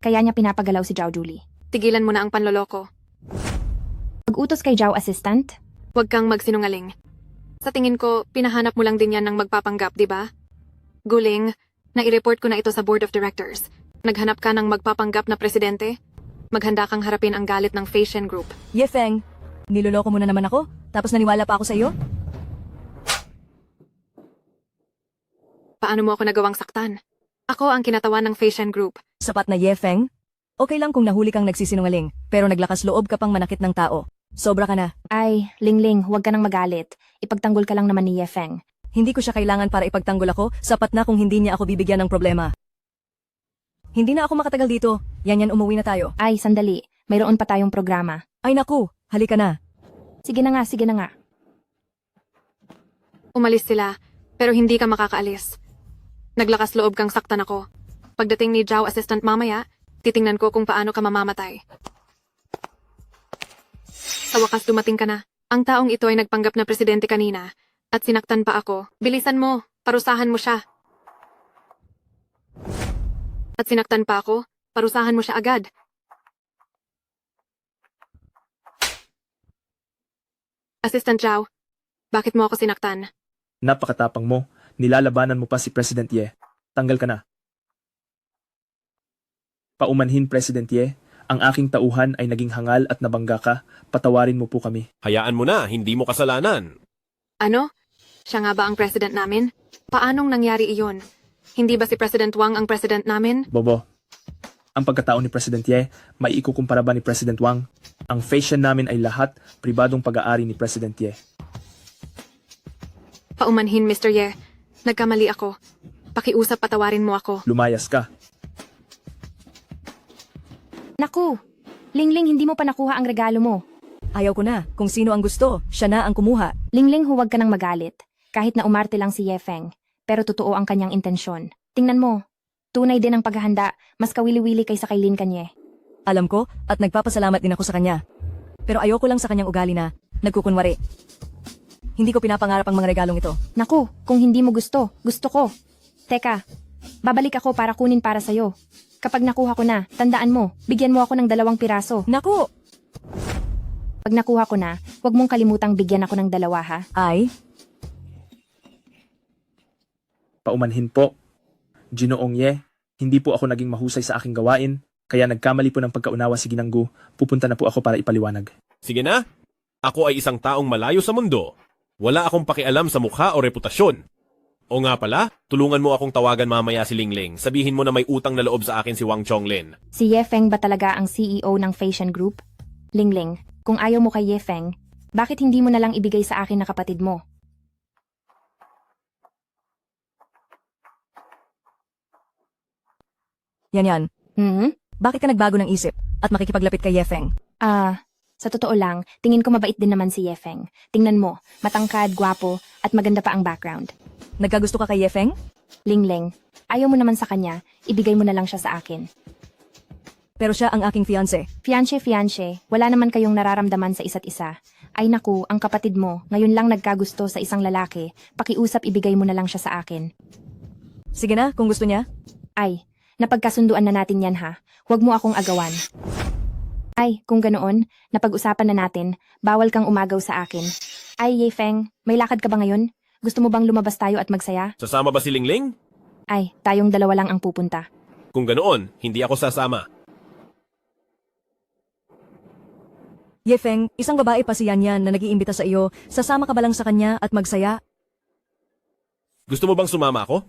kaya niya pinapagalaw si Zhao Juli. Tigilan mo na ang panloloko. Mag-utos kay Zhao assistant? Huwag kang magsinungaling. Sa tingin ko, pinahanap mo lang din yan ng magpapanggap, di ba? Guling, nai-report ko na ito sa Board of Directors. Naghanap ka ng magpapanggap na presidente? Maghanda kang harapin ang galit ng Fashion Group. Yefeng, niloloko mo na naman ako, tapos naniwala pa ako sa iyo? Paano mo ako nagawang saktan? Ako ang kinatawan ng Fashion Group. Sapat na Yefeng? Okay lang kung nahuli kang nagsisinungaling, pero naglakas loob ka pang manakit ng tao. Sobra ka na. Ay, Lingling, huwag ka nang magalit. Ipagtanggol ka lang naman ni Yefeng. Hindi ko siya kailangan para ipagtanggol ako, sapat na kung hindi niya ako bibigyan ng problema. Hindi na ako makatagal dito. Yan umuwi na tayo. Ay, sandali. Mayroon pa tayong programa. Ay naku, halika na. Sige na nga, sige na nga. Umalis sila, pero hindi ka makakaalis. Naglakas loob kang saktan ako. Pagdating ni Zhao assistant mamaya, titingnan ko kung paano ka mamamatay. Sa wakas dumating ka na. Ang taong ito ay nagpanggap na presidente kanina, at sinaktan pa ako. Bilisan mo, parusahan mo siya. At sinaktan pa ako, parusahan mo siya agad. Assistant Zhao, bakit mo ako sinaktan? Napakatapang mo. Nilalabanan mo pa si President Ye. Tanggal ka na. Paumanhin, President Ye. Ang aking tauhan ay naging hangal at nabangga ka. Patawarin mo po kami. Hayaan mo na, hindi mo kasalanan. Ano? Siya nga ba ang president namin? Paanong nangyari iyon? Hindi ba si President Wang ang president namin? Bobo, ang pagkatao ni President Ye, may ikukumpara ba ni President Wang? Ang fashion namin ay lahat pribadong pag-aari ni President Ye. Paumanhin, Mr. Ye. Nagkamali ako. Pakiusap, patawarin mo ako. Lumayas ka. Naku! Lingling, hindi mo pa nakuha ang regalo mo. Ayaw ko na. Kung sino ang gusto, siya na ang kumuha. Lingling, huwag ka nang magalit. Kahit na umarte lang si Yefeng, pero totoo ang kanyang intensyon. Tingnan mo, tunay din ang paghahanda, mas kawili-wili kaysa kay Lin Kanye. Alam ko, at nagpapasalamat din ako sa kanya. Pero ayoko lang sa kanyang ugali na nagkukunwari. Hindi ko pinapangarap ang mga regalong ito. Naku, kung hindi mo gusto, gusto ko. Teka, babalik ako para kunin para sa'yo. Kapag nakuha ko na, tandaan mo, bigyan mo ako ng 2 piraso. Naku! Pag nakuha ko na, huwag mong kalimutang bigyan ako ng 2 ha. Ay? Paumanhin po. Ginoong Ye, hindi po ako naging mahusay sa aking gawain, kaya nagkamali po ng pagkaunawa si Ginanggu. Pupunta na po ako para ipaliwanag. Sige na. Ako ay isang taong malayo sa mundo. Wala akong pakialam sa mukha o reputasyon. O nga pala, tulungan mo akong tawagan mamaya si Lingling. Sabihin mo na may utang na loob sa akin si Wang Chonglin. Si Yefeng ba talaga ang CEO ng Fashion Group? Lingling, kung ayaw mo kay Yefeng, bakit hindi mo na lang ibigay sa akin na kapatid mo? Yan. Hmm? Bakit ka nagbago ng isip at makikipaglapit kay Yefeng? Sa totoo lang, tingin ko mabait din naman si Yefeng. Tingnan mo, matangkad, gwapo, at maganda pa ang background. Nagkagusto ka kay Yefeng? Lingling, ayaw mo naman sa kanya, ibigay mo na lang siya sa akin. Pero siya ang aking fiancé. Fiancé, wala naman kayong nararamdaman sa isa't isa. Ay naku, ang kapatid mo, ngayon lang nagkagusto sa isang lalaki, pakiusap ibigay mo na lang siya sa akin. Sige na, kung gusto niya. Ay, napagkasunduan na natin yan ha. Huwag mo akong agawan. Ay, kung ganoon, napag-usapan na natin, bawal kang umagaw sa akin. Ay, Yefeng, may lakad ka ba ngayon? Gusto mo bang lumabas tayo at magsaya? Sasama ba si Lingling? Ay, tayong dalawa lang ang pupunta. Kung ganoon, hindi ako sasama. Yefeng, isang babae pa si Yanyan na nag-iimbita sa iyo. Sasama ka ba lang sa kanya at magsaya? Gusto mo bang sumama ako?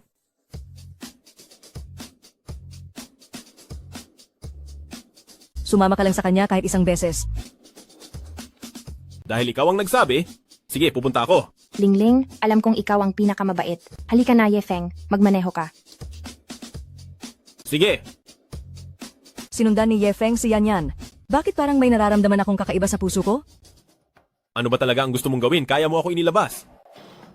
Sumama ka lang sa kanya kahit isang beses. Dahil ikaw ang nagsabi, sige, pupunta ako. Lingling, alam kong ikaw ang pinakamabait. Halika na, Yefeng, magmaneho ka. Sige. Sinundan ni Yefeng si Yanyan. Bakit parang may nararamdaman akong kakaiba sa puso ko? Ano ba talaga ang gusto mong gawin? Kaya mo ako inilabas.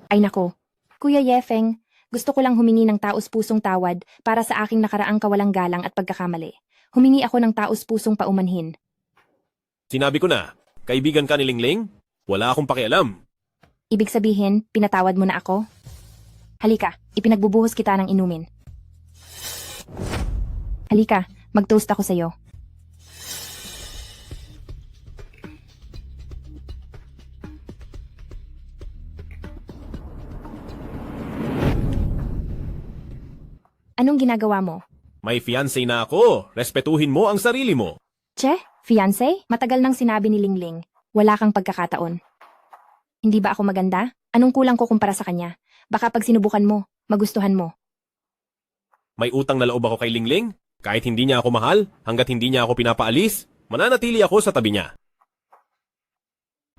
Ay nako, Kuya Yefeng, gusto ko lang humingi ng taos-pusong tawad para sa aking nakaraang kawalang galang at pagkakamali. Humingi ako ng taos-pusong paumanhin. Sinabi ko na, kaibigan ka ni Lingling? Wala akong pakialam. Ibig sabihin, pinatawad mo na ako? Halika, ipinagbubuhos kita ng inumin. Halika, mag-toast ako sa'yo. Anong ginagawa mo? May fiancé na ako. Respetuhin mo ang sarili mo. Che, fiancé? Matagal nang sinabi ni Lingling. Wala kang pagkakataon. Hindi ba ako maganda? Anong kulang ko kumpara sa kanya? Baka pag sinubukan mo, magustuhan mo. May utang na loob ako kay Lingling. Kahit hindi niya ako mahal, hanggat hindi niya ako pinapaalis, mananatili ako sa tabi niya.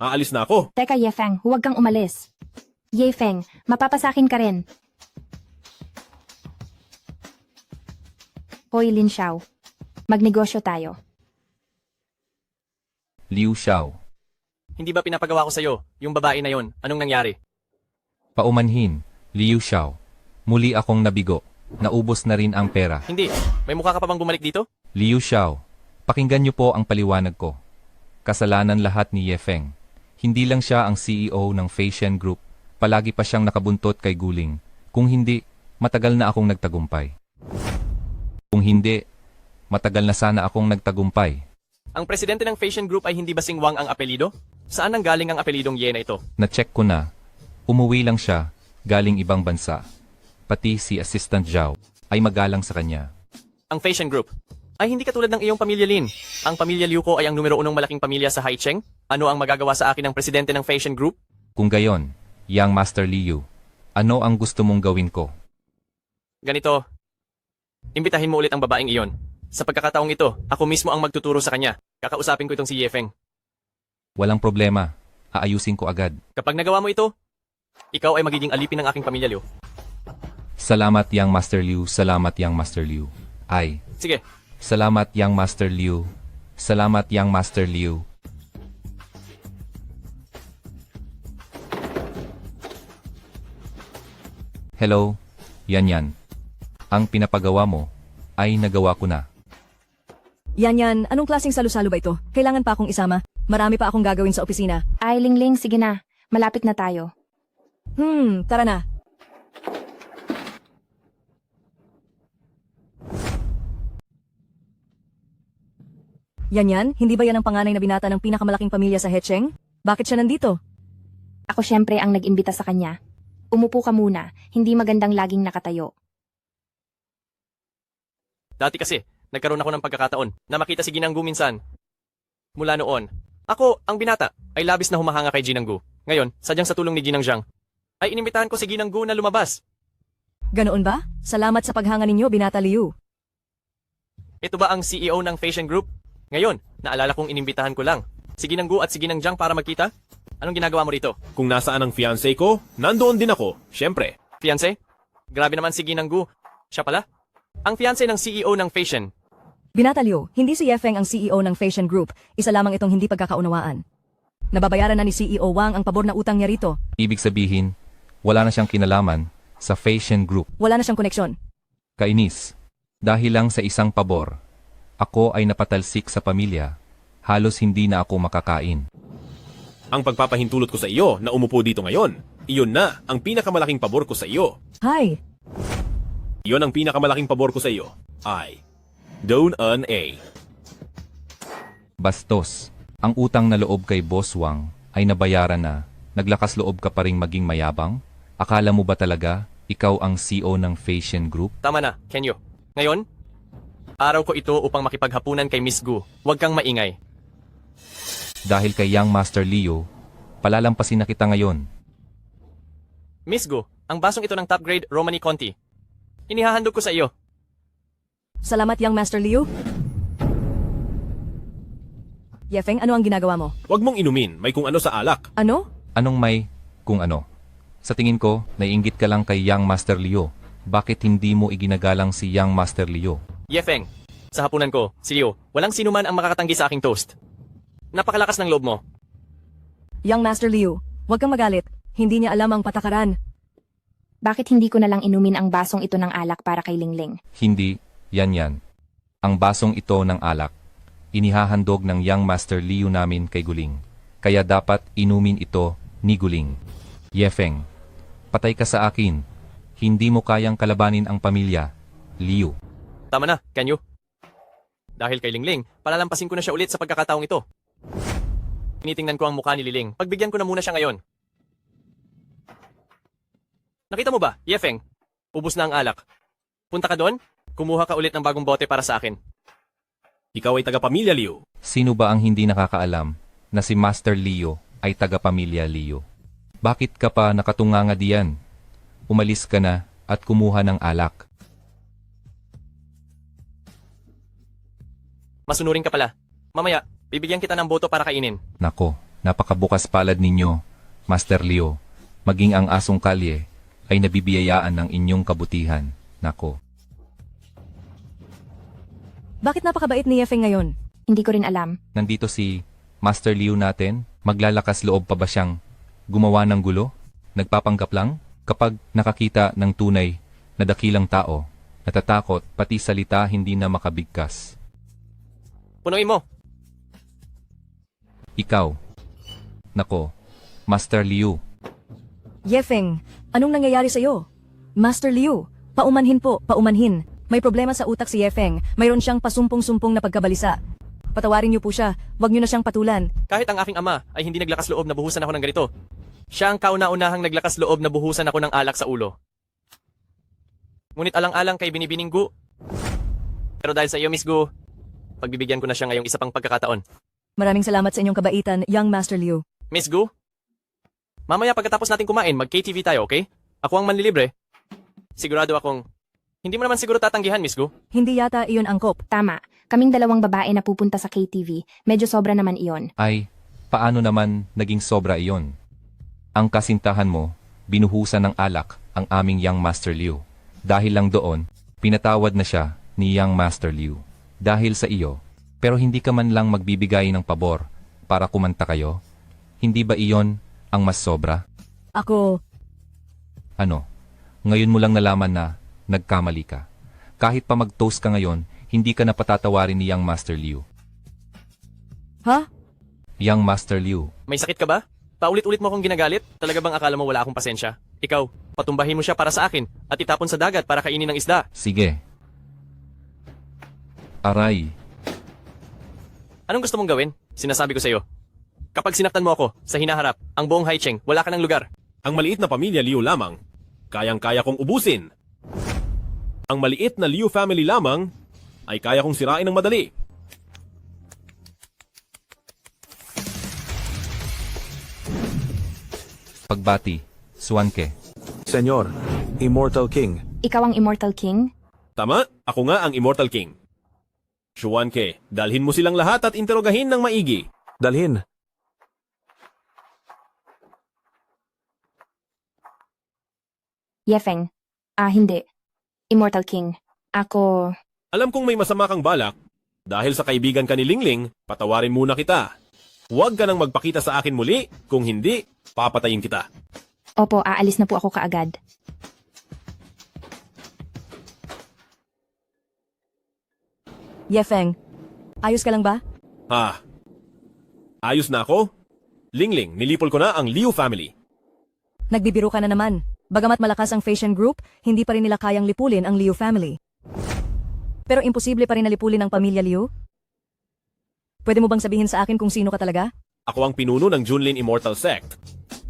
Aalis na ako. Teka, Yefeng, huwag kang umalis. Yefeng, mapapasakin ka rin. Hoy, Lin Xiao. Magnegosyo tayo. Liu Xiao. Hindi ba pinapagawa ko sa'yo, yung babae na yon? Anong nangyari? Paumanhin, Liu Xiao. Muli akong nabigo. Naubos na rin ang pera. Hindi. May mukha ka pa bang bumalik dito? Liu Xiao, pakinggan niyo po ang paliwanag ko. Kasalanan lahat ni Yefeng. Hindi lang siya ang CEO ng Feishen Group. Palagi pa siyang nakabuntot kay Guling. Kung hindi, matagal na akong nagtagumpay. Kung hindi, matagal na sana akong nagtagumpay. Ang presidente ng Feishen Group ay hindi ba Sing Wang ang apelido? Saan nanggaling ang apelidong Ye na ito? Na-check ko na. Umuwi lang siya, galing ibang bansa. Pati si Assistant Zhao ay magalang sa kanya. Ang Feishen Group ay hindi katulad ng iyong pamilya Lin. Ang pamilya Liu ko ay ang numero 1 malaking pamilya sa Haicheng. Ano ang magagawa sa akin ng presidente ng Feishen Group? Kung gayon, Yang Master Liu, ano ang gusto mong gawin ko? Ganito, imbitahin mo ulit ang babaeng iyon. Sa pagkakataong ito, ako mismo ang magtuturo sa kanya. Kakausapin ko itong si Yefeng. Walang problema. Aayusin ko agad. Kapag nagawa mo ito, ikaw ay magiging alipin ng aking pamilya Liu. Salamat Yang Master Liu, salamat Yang Master Liu. Ay. Sige. Salamat Yang Master Liu. Salamat Yang Master Liu. Hello, Yanyan. Ang pinapagawa mo ay nagawa ko na. Yanyan, anong klaseng salo-salo ba ito? Kailangan pa akong isama. Marami pa akong gagawin sa opisina. Ay, Lingling, sige na. Malapit na tayo. Tara na. Yanyan, hindi ba yan ang panganay na binata ng pinakamalaking pamilya sa Hecheng? Bakit siya nandito? Ako syempre ang nag-imbita sa kanya. Umupo ka muna, hindi magandang laging nakatayo. Dati kasi, nagkaroon ako ng pagkakataon na makita si Ginanggu minsan. Mula noon, ako, ang binata, ay labis na humahanga kay Ginanggu. Ngayon, sadyang sa tulong ni Ginang Zhang, ay inimbitahan ko si Ginanggu na lumabas. Ganoon ba? Salamat sa paghanga ninyo, Binata Liu. Ito ba ang CEO ng Feishen Group? Ngayon, naalala kong inimbitahan ko lang. Si Ginanggu at si Ginang Zhang para magkita? Anong ginagawa mo rito? Kung nasaan ang fiancé ko, nandoon din ako, syempre. Fiancé? Grabe naman si Ginanggu. Siya pala? Ang fiancé ng CEO ng Feishen. Binata Liu, hindi si Yefeng ang CEO ng Feishen Group. Isa lamang itong hindi pagkakaunawaan. Nababayaran na ni CEO Wang ang pabor na utang niya rito. Ibig sabihin, wala na siyang kinalaman sa Feishen Group. Wala na siyang koneksyon. Kainis, dahil lang sa isang pabor, ako ay napatalsik sa pamilya. Halos hindi na ako makakain. Ang pagpapahintulot ko sa iyo na umupo dito ngayon, iyon na ang pinakamalaking pabor ko sa iyo. Hi! Iyon ang pinakamalaking pabor ko sa iyo. I don't earn A. Bastos, ang utang na loob kay Boss Wang ay nabayaran na. Naglakas loob ka pa ring maging mayabang? Akala mo ba talaga ikaw ang CEO ng Fashion Group? Tama na, Kenyo. Ngayon, araw ko ito upang makipaghapunan kay Miss Gu. Huwag kang maingay. Dahil kay Young Master Leo, palalampasin na kita ngayon. Miss Gu, ang basong ito ng top grade Romani Conti. Inihahandog ko sa iyo. Salamat, Young Master Liu. Yefeng, ano ang ginagawa mo? Huwag mong inumin, may kung ano sa alak. Ano? Anong may kung ano? Sa tingin ko, naiinggit ka lang kay Young Master Leo. Bakit hindi mo iginagalang si Young Master Leo? Yefeng, sa hapunan ko, si Leo, walang sino man ang makakatanggi sa aking toast. Napakalakas ng loob mo. Young Master Liu, huwag kang magalit. Hindi niya alam ang patakaran. Bakit hindi ko na lang inumin ang basong ito ng alak para kay Lingling? Hindi, yan. Ang basong ito ng alak, inihahandog ng Young Master Leo namin kay Guling. Kaya dapat inumin ito ni Guling. Yefeng, patay ka sa akin. Hindi mo kayang kalabanin ang pamilya, Liu. Tama na, Kenyo. Dahil kay Lingling, palalampasin ko na siya ulit sa pagkakataong ito. Tinitingnan ko ang mukha ni Liling. Pagbigyan ko na muna siya ngayon. Nakita mo ba, Yefeng? Ubus na ang alak. Punta ka doon, kumuha ka ulit ng bagong bote para sa akin. Ikaw ay taga-pamilya Liu. Sino ba ang hindi nakakaalam na si Master Leo ay taga-pamilya Leo? Bakit ka pa nakatunganga diyan? Umalis ka na at kumuha ng alak. Masunurin ka pala. Mamaya, bibigyan kita ng boto para kainin. Nako, napakabukas palad ninyo, Master Leo. Maging ang asong kalye ay nabibiyayaan ng inyong kabutihan. Nako. Bakit napakabait ni Yefeng ngayon? Hindi ko rin alam. Nandito si Master Leo natin. Maglalakas loob pa ba siyang gumawa ng gulo? Nagpapanggap lang? Kapag nakakita ng tunay na dakilang tao, natatakot pati salita hindi na makabigkas. Punuin mo. Ikaw. Nako, Master Liu. Yefeng, anong nangyayari sa'yo? Master Liu, paumanhin po, paumanhin. May problema sa utak si Yefeng. Mayroon siyang pasumpong-sumpong na pagkabalisa. Patawarin niyo po siya. Huwag niyo na siyang patulan. Kahit ang aking ama ay hindi naglakas loob na buhusan ako ng ganito. Siya ang kauna-unahang naglakas loob na buhusan ako ng alak sa ulo. Ngunit alang-alang kay Binibining Gu. Pero dahil sa iyo, Miss Gu, pagbibigyan ko na siya ngayong isa pang pagkakataon. Maraming salamat sa inyong kabaitan, Young Master Liu. Miss Gu, mamaya pagkatapos natin kumain, mag-KTV tayo, okay? Ako ang manlilibre. Sigurado akong hindi mo naman siguro tatanggihan, Miss Gu. Hindi yata iyon angkop. Tama. Kaming dalawang babae na pupunta sa KTV. Medyo sobra naman iyon. Ay, paano naman naging sobra iyon? Ang kasintahan mo, binuhusan ng alak ang aming Young Master Liu. Dahil lang doon, pinatawad na siya ni Young Master Liu. Dahil sa iyo, pero hindi ka man lang magbibigay ng pabor para kumanta kayo? Hindi ba iyon ang mas sobra? Ako, Ano? Ngayon mo lang nalaman na nagkamali ka. Kahit pa mag-toast ka ngayon, hindi ka na patatawarin ni Young Master Liu. ha? Young Master Liu, May sakit ka ba? Paulit-ulit mo akong ginagalit? Talaga bang akala mo wala akong pasensya? Ikaw, patumbahin mo siya para sa akin at itapon sa dagat para kainin ng isda. sige. Aray, Anong gusto mong gawin? Sinasabi ko sa iyo. Kapag sinaktan mo ako sa hinaharap, ang buong Haicheng, wala ka ng lugar. Ang maliit na pamilya Liu lamang, kayang-kaya kong ubusin. Ang maliit na Liu family lamang ay kaya kong sirain ng madali. pagbati, Swanke. Senyor, Immortal King. Ikaw ang Immortal King? Tama, ako nga ang Immortal King. Xuanke, dalhin mo silang lahat at interogahin ng maigi. Dalhin. Yefeng. Hindi. Immortal King. Ako... Alam kong may masama kang balak. Dahil sa kaibigan ka ni Lingling, patawarin muna kita. Huwag ka nang magpakita sa akin muli, kung hindi, papatayin kita. Opo, aalis na po ako kaagad. Yefeng, ayos ka lang ba? Ha? Ayos na ako? Lingling, nilipol ko na ang Liu family. Nagbibiro ka na naman. Bagamat malakas ang Fashion Group, hindi pa rin nila kayang lipulin ang Liu family. Pero imposible pa rin na lipulin ang pamilya Liu? Pwede mo bang sabihin sa akin kung sino ka talaga? Ako ang pinuno ng Junlin Immortal Sect.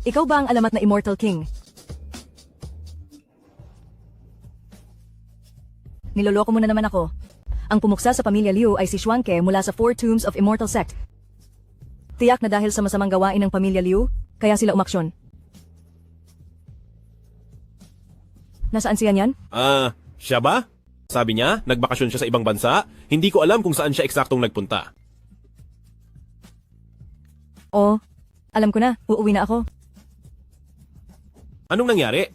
Ikaw ba ang alamat na Immortal King? Niloloko mo na naman ako. Ang pumuksa sa pamilya Liu ay si Xuanke mula sa Four Tombs of Immortal Sect. Tiyak na dahil sa masamang gawain ng pamilya Liu, kaya sila umaksyon. Nasaan siya niyan? Siya ba? Sabi niya, nagbakasyon siya sa ibang bansa. Hindi ko alam kung saan siya eksaktong nagpunta. Oo, alam ko na, uuwi na ako. Anong nangyari?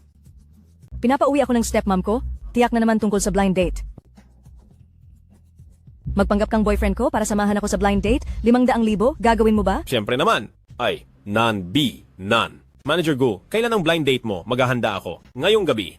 Pinapauwi ako ng stepmom ko, tiyak na naman tungkol sa blind date. Magpanggap kang boyfriend ko para samahan ako sa blind date, 500,000, gagawin mo ba? Siyempre naman. Ay, none. Manager Gu, kailan ang blind date mo? Maghahanda ako. Ngayong gabi.